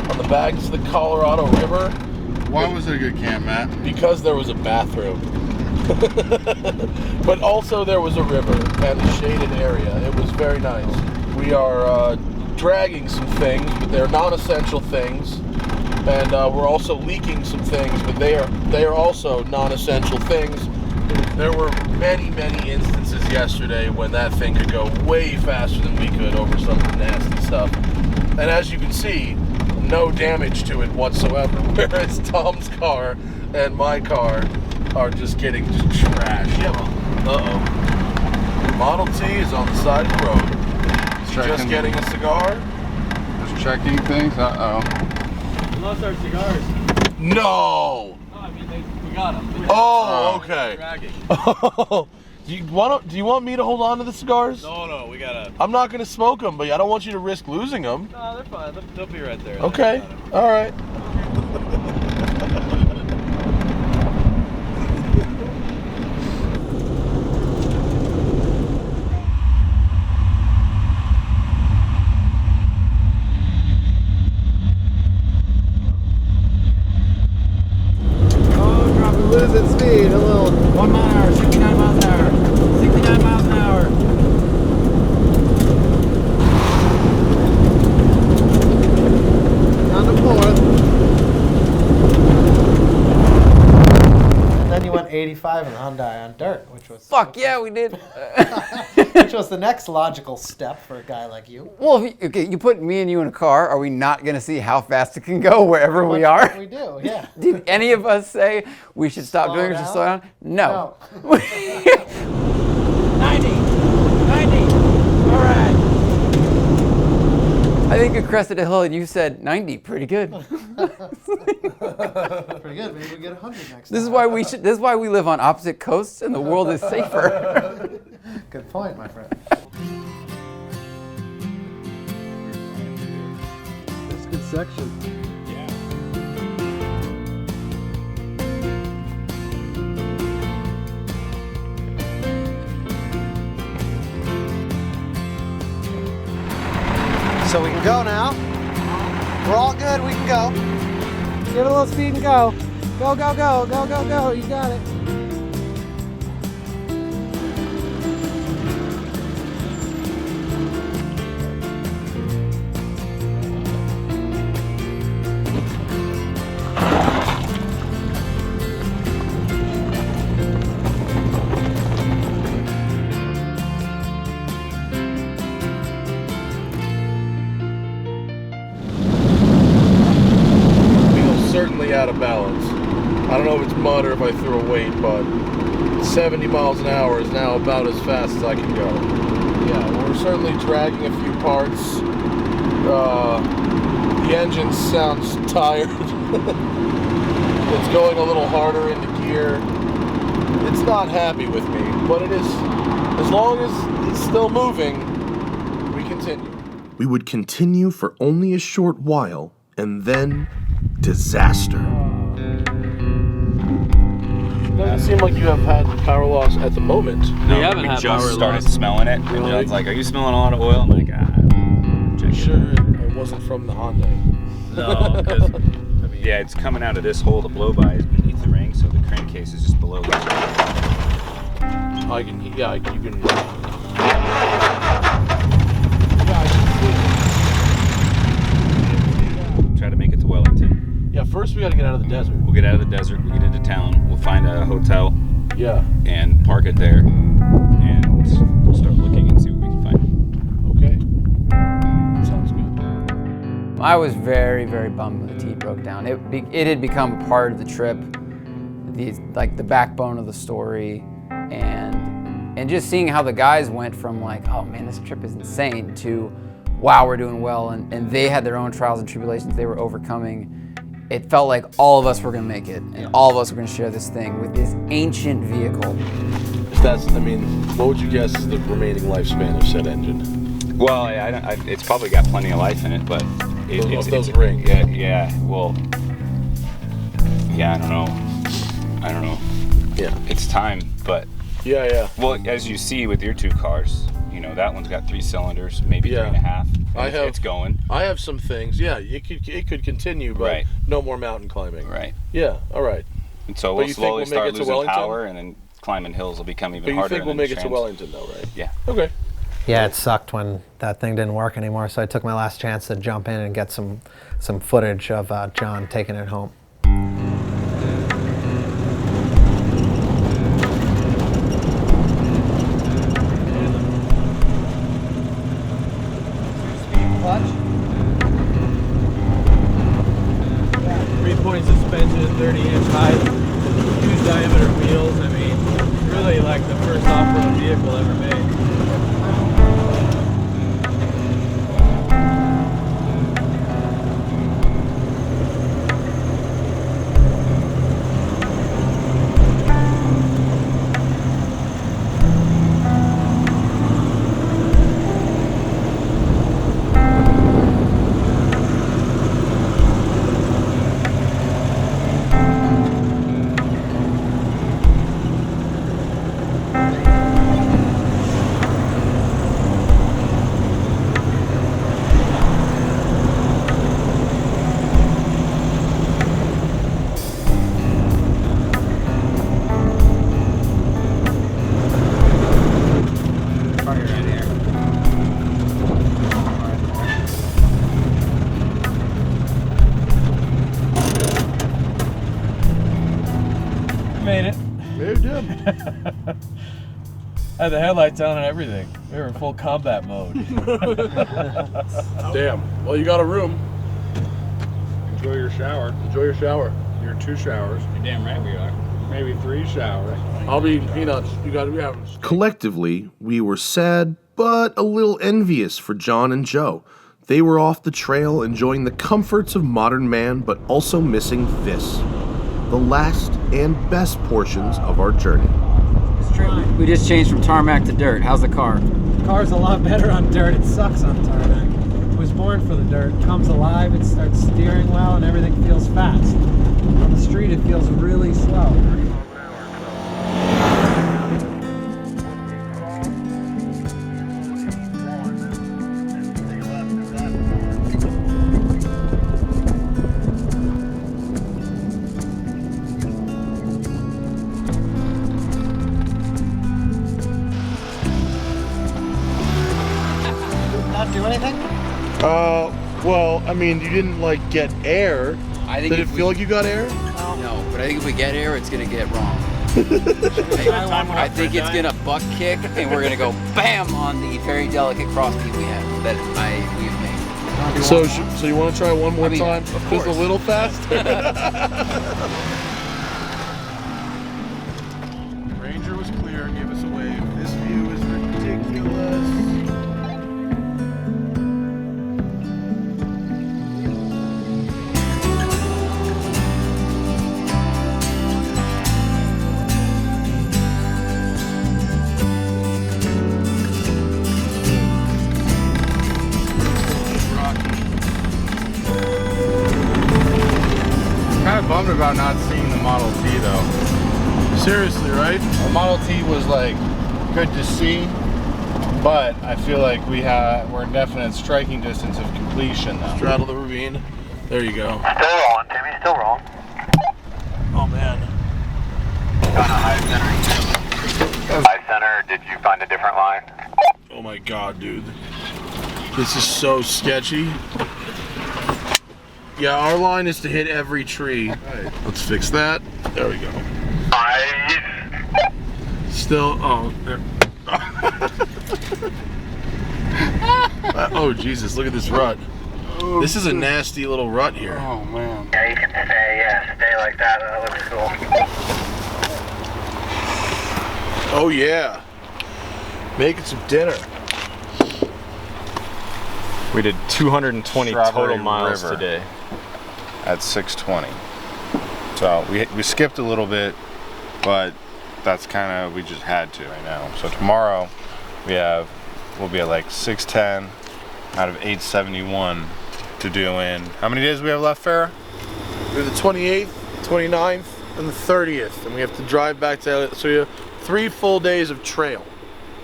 on the banks of the Colorado River. Why was it a good camp, Matt? Because there was a bathroom. But also there was a river and a shaded area. It was very nice. We are dragging some things, but they're non-essential things. And we're also leaking some things, but they are also non-essential things. There were many, many instances yesterday when that thing could go way faster than we could over some nasty stuff. And as you can see, no damage to it whatsoever. Whereas Tom's car and my car are just getting trashed. Uh-oh. Model T is on the side of the road. Is he just getting a cigar? Just checking things? Uh-oh. We lost our cigars. No! No, I mean, we got them. Oh, okay. Dragging. Do you want me to hold on to the cigars? No, we gotta. I'm not going to smoke them, but I don't want you to risk losing them. No, they're fine. They'll be right there. Okay. All right. Losing speed a little. 1 mile an hour, 69 miles an hour. 69 miles an hour. Down to fourth. 25 in the Hyundai on dirt, which was Fuck yeah, we did. which was the next logical step for a guy like you. Well, if you put me and you in a car, are we not going to see how fast it can go wherever we are? We do, yeah. Did any of us say we should stop doing it or should slow down? No. 90. 90. All right. I think you crested a hill and you said 90. Pretty good. Pretty good. Maybe we get 100 next time. This is why we live on opposite coasts and the world is safer. Good point, my friend. That's a good section. So we can go now. We're all good. We can go. Give it a little speed and go. Go, go, go, go, go, go. You got it. Certainly out of balance. I don't know if it's mud or if I threw a weight, but 70 miles an hour is now about as fast as I can go. Yeah, we're certainly dragging a few parts. The engine sounds tired. It's going a little harder into gear. It's not happy with me, but it is, as long as it's still moving, we continue. We would continue for only a short while, and then disaster. Doesn't seem like you have had power loss at the moment. No, we just started smelling it. And John's like, "Are you smelling a lot of oil?" I'm like, Sure, it wasn't from the Hyundai. No, because yeah, it's coming out of this hole. The blow by is beneath the ring, so the crankcase is just below that. You can. Try to make it to Wellington. Yeah, first we got to get out of the desert. We'll get out of the desert. We'll get into town. We'll find a hotel. Yeah. And park it there, and we'll start looking and see what we can find. Okay. Sounds good. I was very, very bummed when the T broke down. It had become part of the trip, the backbone of the story, and just seeing how the guys went from like, oh man, this trip is insane, to wow, we're doing well, and they had their own trials and tribulations they were overcoming. It felt like all of us were gonna make it, and all of us were gonna share this thing with this ancient vehicle. What would you guess is the remaining lifespan of said engine? Well, it's probably got plenty of life in it, but those rings. Yeah. Well, yeah, I don't know. Yeah. It's time, but yeah. Well, as you see with your two cars, that one's got 3 cylinders, maybe 3.5. It's going. I have some things. Yeah, it could continue, but no more mountain climbing. Right. Yeah. All right. And so we'll slowly start losing power, and then climbing hills will become even harder. But you think we'll make it to Wellington, though, right? Yeah. Okay. Yeah, it sucked when that thing didn't work anymore, so I took my last chance to jump in and get some footage of John taking it home. Clutch? 3-point suspension, 30-inch height, huge diameter wheels. Really like the first off-road vehicle ever made. Had the headlights on and everything. We were in full combat mode. Damn. Well, you got a room. Enjoy your shower. Enjoy your shower. Your 2 showers. You're damn right we are. Maybe 3 showers. I'll be eating peanuts. You got to be having. Collectively, we were sad, but a little envious for John and Joe. They were off the trail enjoying the comforts of modern man, but also missing this, the last and best portions of our journey. We just changed from tarmac to dirt. How's the car? The car's a lot better on dirt. It sucks on tarmac. It was born for the dirt. It comes alive, it starts steering well, and everything feels fast. On the street, it feels really slow. Not do anything? Well, I mean, you didn't like get air. I think Did it feel like you got air? No, but I think if we get air, it's gonna get wrong. I think it's gonna buck kick, and we're gonna go bam on the very delicate crossbeat we have we've made. So you want to try one more time? Of Just course. a little faster. Ranger was clear. Give us a wave. This view is ridiculous. Kind of bummed about not seeing the Model T though. Seriously, right? The Model T was like good to see, but I feel like we're in definite striking distance of completion now. Straddle the ravine. There you go. Still rolling, Timmy, still rolling. Oh man. High center, did you find a different line? Oh my god, dude. This is so sketchy. Yeah, our line is to hit every tree. Right. Let's fix that. There we go. Still, oh, there. Oh Jesus, look at this rut. This is a nasty little rut here. Oh man. Yeah, you can stay like that. That looks cool. Oh yeah. Making some dinner. We did 220 Strawberry total miles River today. At 6:20. So we skipped a little bit, but that's kind of, we just had to right now. So tomorrow we'll be at like 610 out of 871 to do in. How many days we have left, Farrah? We're the 28th, 29th, and the 30th, and we have to drive back to LA. So you have 3 full days of trail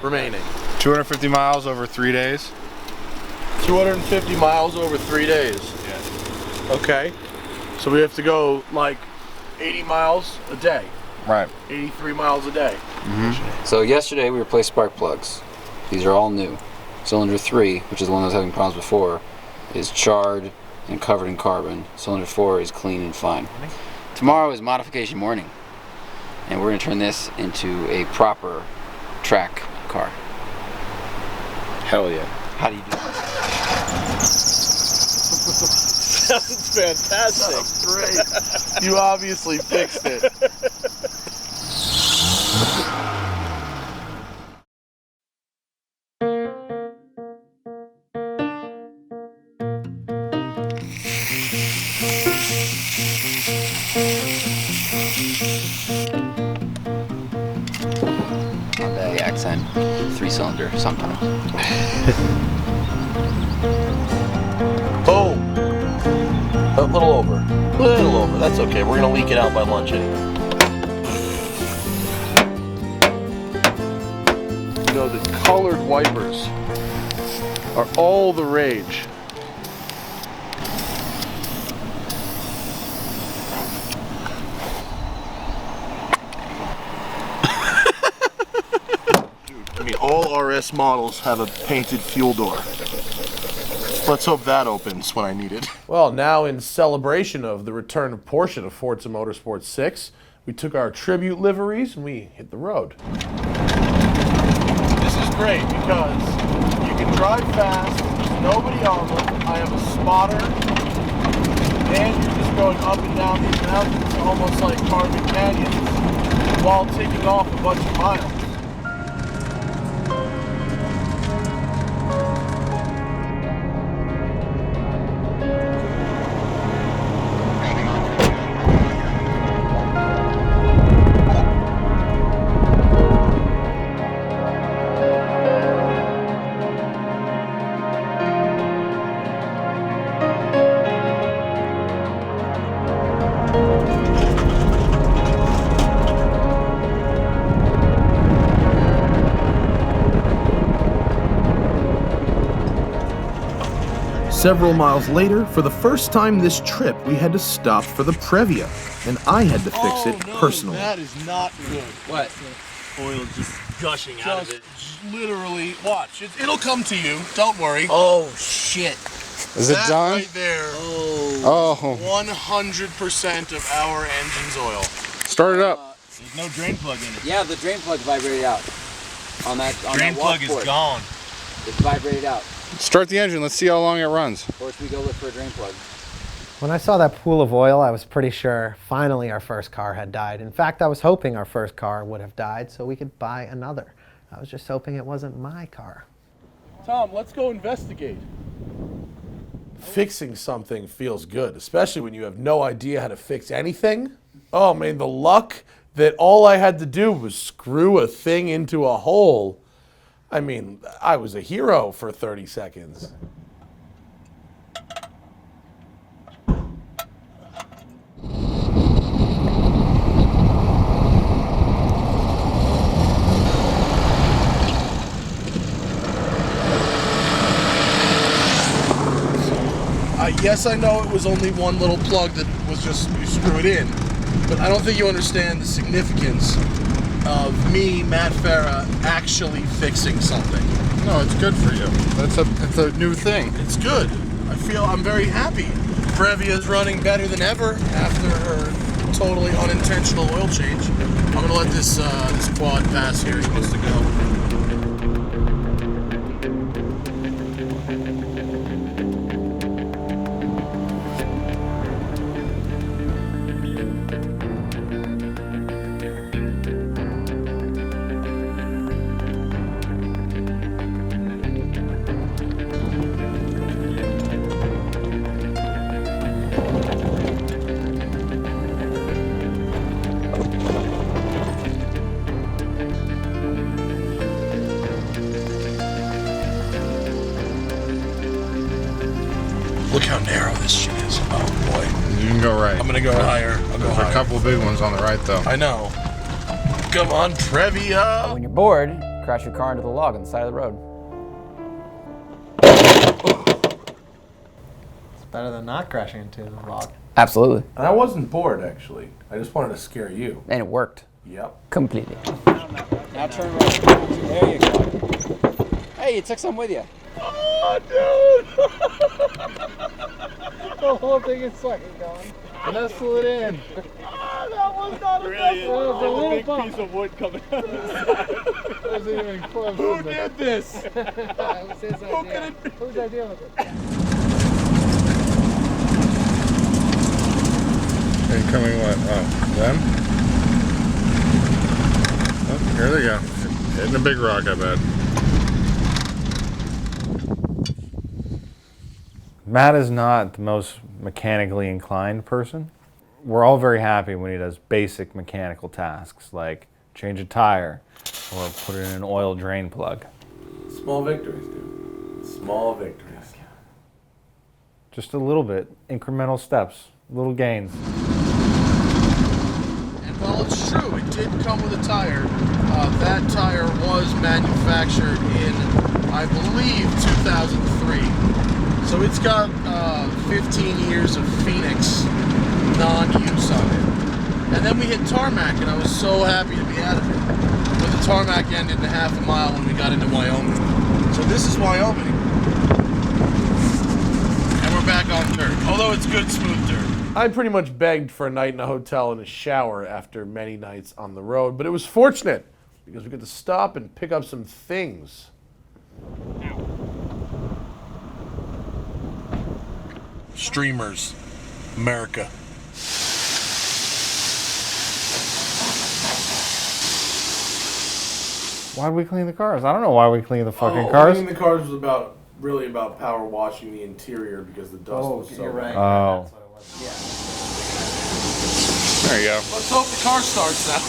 remaining. 250 miles over 3 days. 250 miles over 3 days. Yeah. Okay. So we have to go like 80 miles a day. Right. 83 miles a day. So yesterday we replaced spark plugs. These are all new. Cylinder 3, which is the one that was having problems before, is charred and covered in carbon. Cylinder 4 is clean and fine. Tomorrow is modification morning, and we're going to turn this into a proper track car. Hell yeah. How do you do that? Sounds fantastic. Great. You obviously fixed it. The accent 3-cylinder sometimes. Boom. A little over. Little over. That's okay. We're gonna leak it out by lunch anyway. You know, the colored wipers are all the rage. I mean, all RS models have a painted fuel door. Let's hope that opens when I need it. Well, now in celebration of the return of portion of Forza Motorsport 6, we We took our tribute liveries and we hit the road. This is great because you can drive fast, there's nobody on them, I have a spotter, and you're just going up and down these mountains almost like carving canyons while taking off a bunch of miles. Several miles later, for the first time this trip, we had to stop for the Previa, and I had to fix it personally. That is not good. What? Oil just gushing out of it. Literally, watch. It'll come to you. Don't worry. Oh, shit. Is it that done? right there. Oh. 100% of our engine's oil. Start it up. There's no drain plug in it. Yeah, the drain plug vibrated out. On that Drain plug is gone. It's vibrated out. Start the engine. Let's see how long it runs. Or should we go look for a drain plug? When I saw that pool of oil, I was pretty sure finally our first car had died. In fact, I was hoping our first car would have died so we could buy another. I was just hoping it wasn't my car. Tom, let's go investigate. Fixing something feels good, especially when you have no idea how to fix anything. Oh man, the luck that all I had to do was screw a thing into a hole. I mean, I was a hero for 30 seconds. Yes, I know it was only one little plug that was just, you screw it in, but I don't think you understand the significance of me, Matt Farah, actually fixing something. No, it's good for you. It's a new thing. It's good. I'm very happy. Previa's running better than ever after her totally unintentional oil change. I'm gonna let this quad pass here. He wants to go. Look how narrow this shit is. Oh boy. You can go right. I'm gonna go higher. I'll go There's higher. a couple of big ones on the right though. I know. Come on, Previa. When you're bored, crash your car into the log on the side of the road. It's better than not crashing into the log. Absolutely. And I wasn't bored, actually. I just wanted to scare you. And it worked. Yep. Completely. Now turn right. There you go. Hey, you took some with you. Oh, dude! The whole thing is fucking gone. Nestle it in. Oh, that was not a Really, a big piece of wood coming out of the side. Wasn't even close. Who did this? It was his idea. Whose idea was it? Incoming what? Oh, them? Oh, here they go. Hitting a big rock, I bet. Matt is not the most mechanically inclined person. We're all very happy when he does basic mechanical tasks like change a tire or put in an oil drain plug. Small victories, dude. Small victories. Just a little bit, incremental steps, little gains. And while it's true, it did come with a tire. That tire was manufactured in, I believe, 2003. So it's got 15 years of Phoenix non-use on it. And then we hit tarmac, and I was so happy to be out of it. But the tarmac ended in half a mile when we got into Wyoming. So this is Wyoming. And we're back on dirt. Although it's good, smooth dirt. I pretty much begged for a night in a hotel and a shower after many nights on the road, but it was fortunate because we got to stop and pick up some things. Streamers, America. Why did we clean the cars? I don't know why we clean the fucking cars. Cleaning the cars was really about power washing the interior because the dust was so you're right. bad. Oh. There you go. Let's hope the car starts now.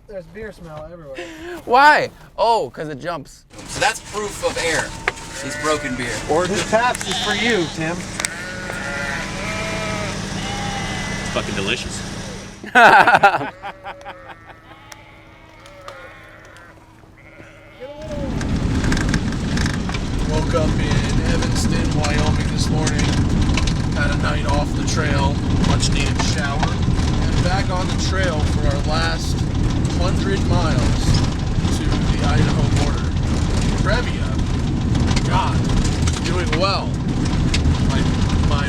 There's beer smell everywhere. Why? Oh, because it jumps. So that's proof of air. He's broken beer. Or this taps is for you, Tim. Fucking delicious. Woke up in Evanston, Wyoming this morning. Had a night off the trail, much needed shower, and back on the trail for our last 100 miles to the Idaho border. Previa, God, doing well. My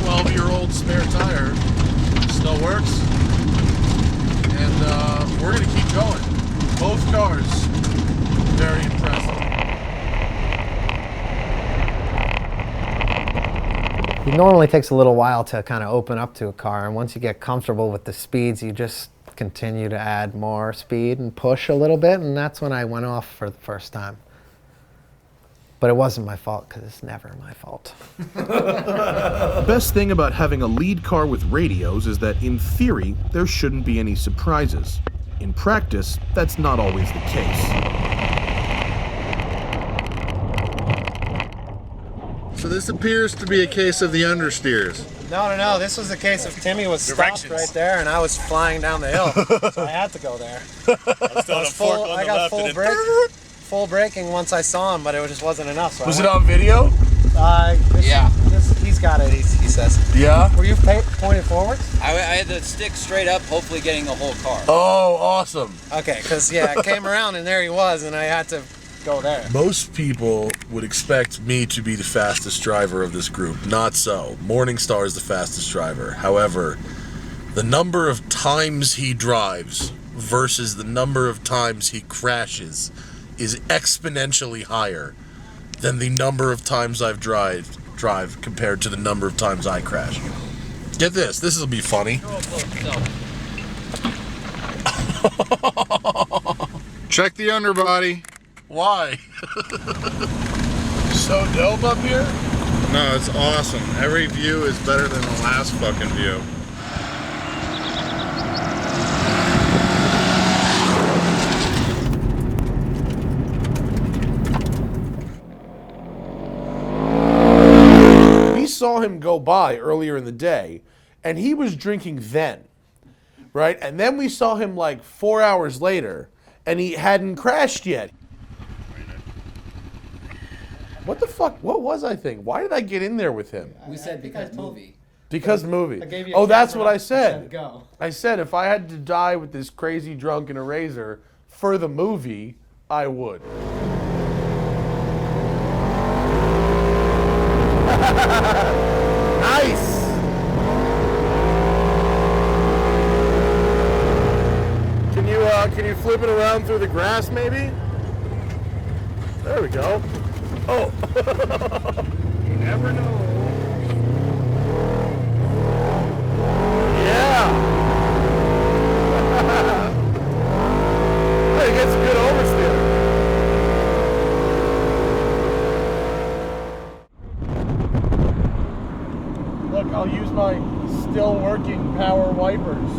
12-year-old spare tire still works, and we're gonna keep going. Both cars, very impressive. It normally takes a little while to kind of open up to a car, and once you get comfortable with the speeds, you just continue to add more speed and push a little bit, and that's when I went off for the first time. But it wasn't my fault, because it's never my fault. The best thing about having a lead car with radios is that, in theory, there shouldn't be any surprises. In practice, that's not always the case. So this appears to be a case of the understeers. No. This was the case of Timmy was stopped right there, and I was flying down the hill, so I had to go there. I got full braking once I saw him, but it just wasn't enough. So Was it on video? Yeah. He's got it, he says. Yeah? Were you pointed forwards? I had to stick straight up, hopefully getting the whole car. Oh, awesome. Okay, because, yeah, I came around, and there he was, and I had to go there. Most people would expect me to be the fastest driver of this group. Not so. Morningstar is the fastest driver. However, the number of times he drives versus the number of times he crashes is exponentially higher than the number of times I've drive compared to the number of times I crash. Get this. This will be funny. Check the underbody. Why? So dope up here? No, it's awesome. Every view is better than the last fucking view. We saw him go by earlier in the day, and he was drinking then, right? And then we saw him like 4 hours later, and he hadn't crashed yet. What the fuck? What was I thinking? Why did I get in there with him? We said because movie. Because movie. I gave you a Oh, that's camera what I and said. said go. I said if I had to die with this crazy drunk in a razor for the movie, I would. Nice. Can you flip it around through the grass, maybe? There we go. Oh. You never know. Yeah. Hey, get some good oversteer. Look, I'll use my still working power wipers.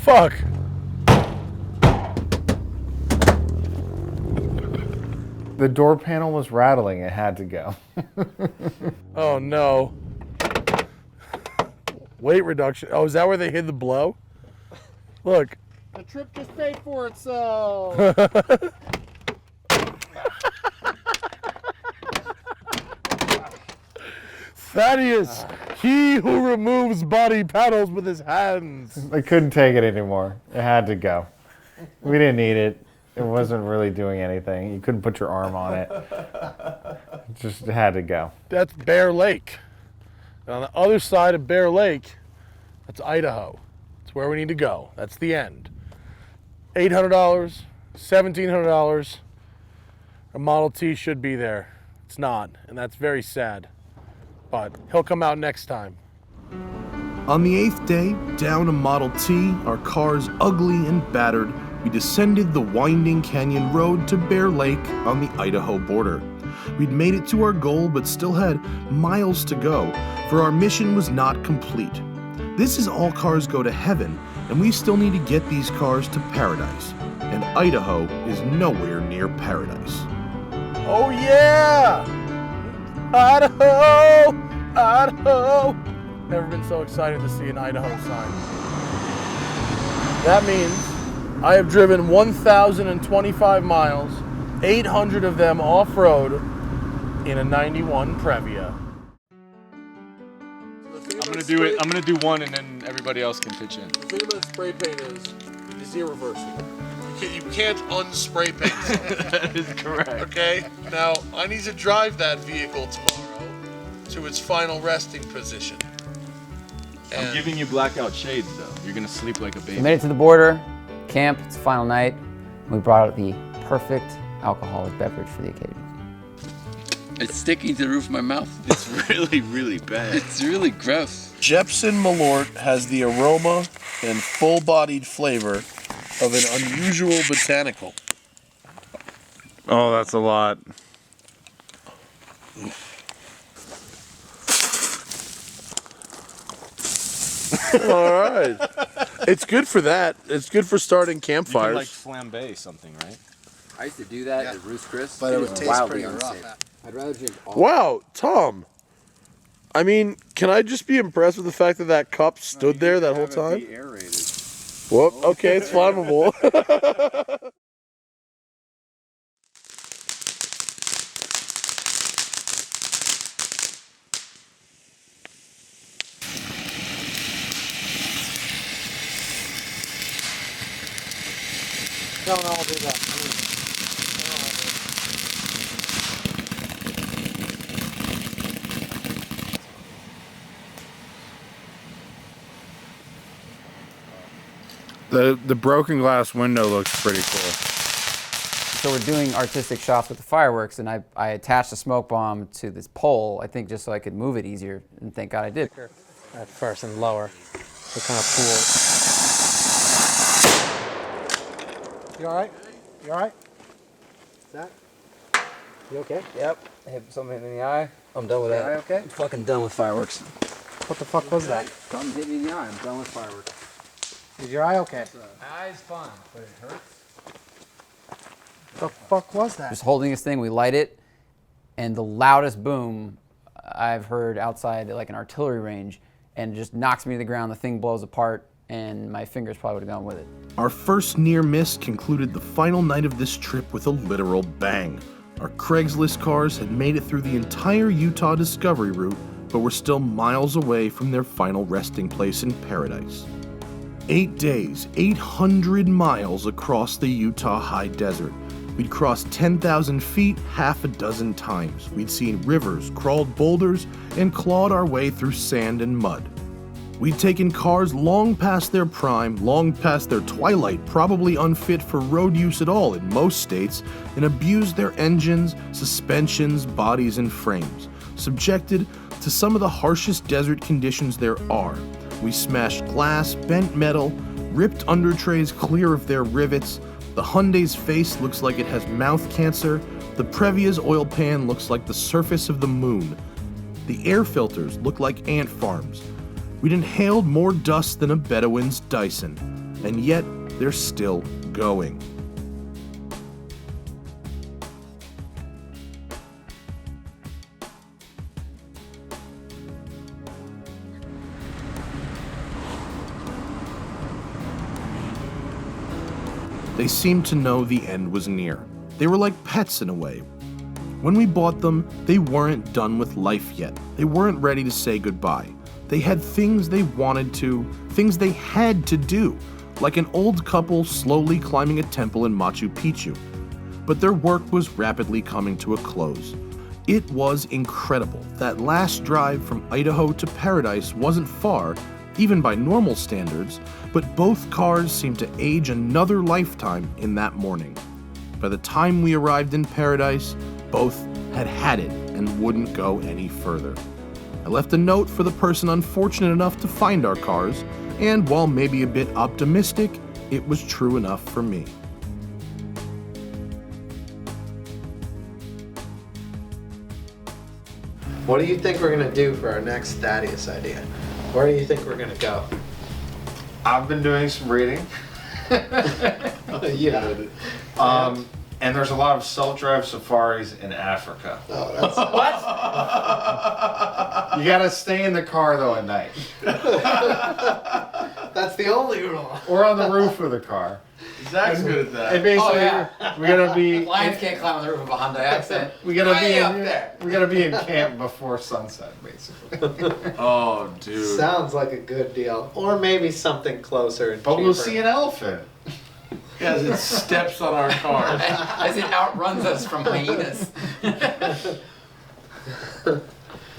Fuck. The door panel was rattling. It had to go. Oh no. Weight reduction. Oh, is that where they hid the blow? Look. The trip just paid for itself. Thaddeus, he who removes body panels with his hands. I couldn't take it anymore. It had to go. We didn't need it. It wasn't really doing anything. You couldn't put your arm on it. It just had to go. That's Bear Lake. And on the other side of Bear Lake, that's Idaho. That's where we need to go. That's the end. $800, $1,700. A Model T should be there. It's not, and that's very sad. But he'll come out next time. On the 8th day, down a Model T, our cars ugly and battered, we descended the winding canyon road to Bear Lake on the Idaho border. We'd made it to our goal, but still had miles to go, for our mission was not complete. This is all cars go to heaven, and we still need to get these cars to paradise. And Idaho is nowhere near paradise. Oh yeah! Idaho! Idaho! Never been so excited to see an Idaho sign. That means I have driven 1,025 miles, 800 of them off-road, in a 91 Previa. I'm gonna do one, and then everybody else can pitch in. The thing about spray paint is irreversible. You can't unspray paint something. That is correct. Okay? Now, I need to drive that vehicle tomorrow to its final resting position. I'm giving you blackout shades, though. You're gonna sleep like a baby. We made it to the border, camp, it's the final night. We brought out the perfect alcoholic beverage for the occasion. It's sticking to the roof of my mouth. It's really, really bad. It's really gross. Jepson Malort has the aroma and full-bodied flavor of an unusual botanical. Oh, that's a lot. All right. It's good for that. It's good for starting campfires. You can like flambe something, right? I used to do that at Roost Chris, but it would taste wildly pretty rough. unsafe. I'd rather drink all. Wow, Tom. I mean, can I just be impressed with the fact that that cup stood there that whole time? Whoop, okay, it's flammable. Don't all do that. The broken glass window looks pretty cool. So we're doing artistic shots with the fireworks, and I attached a smoke bomb to this pole, I think just so I could move it easier, and thank God I did. At first and lower. So kind of cool. You all right? You all right? Zach? You okay? Yep. Hit something in the eye. I'm done with that. Eye okay? I'm fucking done with fireworks. What the fuck was that? Something hit me in the eye. I'm done with fireworks. Is your eye okay? My eye's fine, but it hurts. The fuck was that? Just holding this thing, we light it, and the loudest boom I've heard outside like an artillery range, and it just knocks me to the ground. The thing blows apart, and my fingers probably would have gone with it. Our first near miss concluded the final night of this trip with a literal bang. Our Craigslist cars had made it through the entire Utah discovery route, but were still miles away from their final resting place in paradise. 8 days, 800 miles across the Utah high desert. We'd crossed 10,000 feet half a dozen times. We'd seen rivers, crawled boulders, and clawed our way through sand and mud. We'd taken cars long past their prime, long past their twilight, probably unfit for road use at all in most states, and abused their engines, suspensions, bodies, and frames, subjected to some of the harshest desert conditions there are. We smashed glass, bent metal, ripped under trays clear of their rivets. The Hyundai's face looks like it has mouth cancer. The Previa's oil pan looks like the surface of the moon. The air filters look like ant farms. We'd inhaled more dust than a Bedouin's Dyson, and yet they're still going. They seemed to know the end was near. They were like pets in a way. When we bought them, they weren't done with life yet. They weren't ready to say goodbye. They had things they wanted to, things they had to do, like an old couple slowly climbing a temple in Machu Picchu. But their work was rapidly coming to a close. It was incredible. That last drive from Idaho to Paradise wasn't far, even by normal standards, but both cars seemed to age another lifetime in that morning. By the time we arrived in Paradise, both had it and wouldn't go any further. I left a note for the person unfortunate enough to find our cars, and while maybe a bit optimistic, it was true enough for me. What do you think we're gonna do for our next Thaddeus idea? Where do you think we're gonna go? I've been doing some reading. Yeah. And there's a lot of self-drive safaris in Africa. Oh, that's what? You gotta stay in the car though at night. That's the only rule. Or on the roof of the car. Zach's good at that. And basically, we gotta be. Lions can't climb on the roof of a Hyundai Accent. We gotta Way be up in, there. we gotta be in camp before sunset, basically. Oh, dude. Sounds like a good deal. Or maybe something closer and But we'll cheaper. see an elephant. As it steps on our car. As it outruns us from hyenas.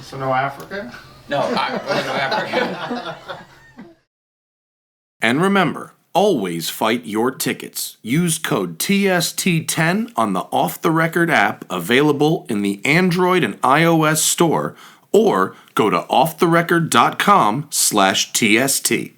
So no Africa? No, no Africa. And remember, always fight your tickets. Use code TST10 on the Off the Record app available in the Android and iOS store, or go to offtherecord.com/TST.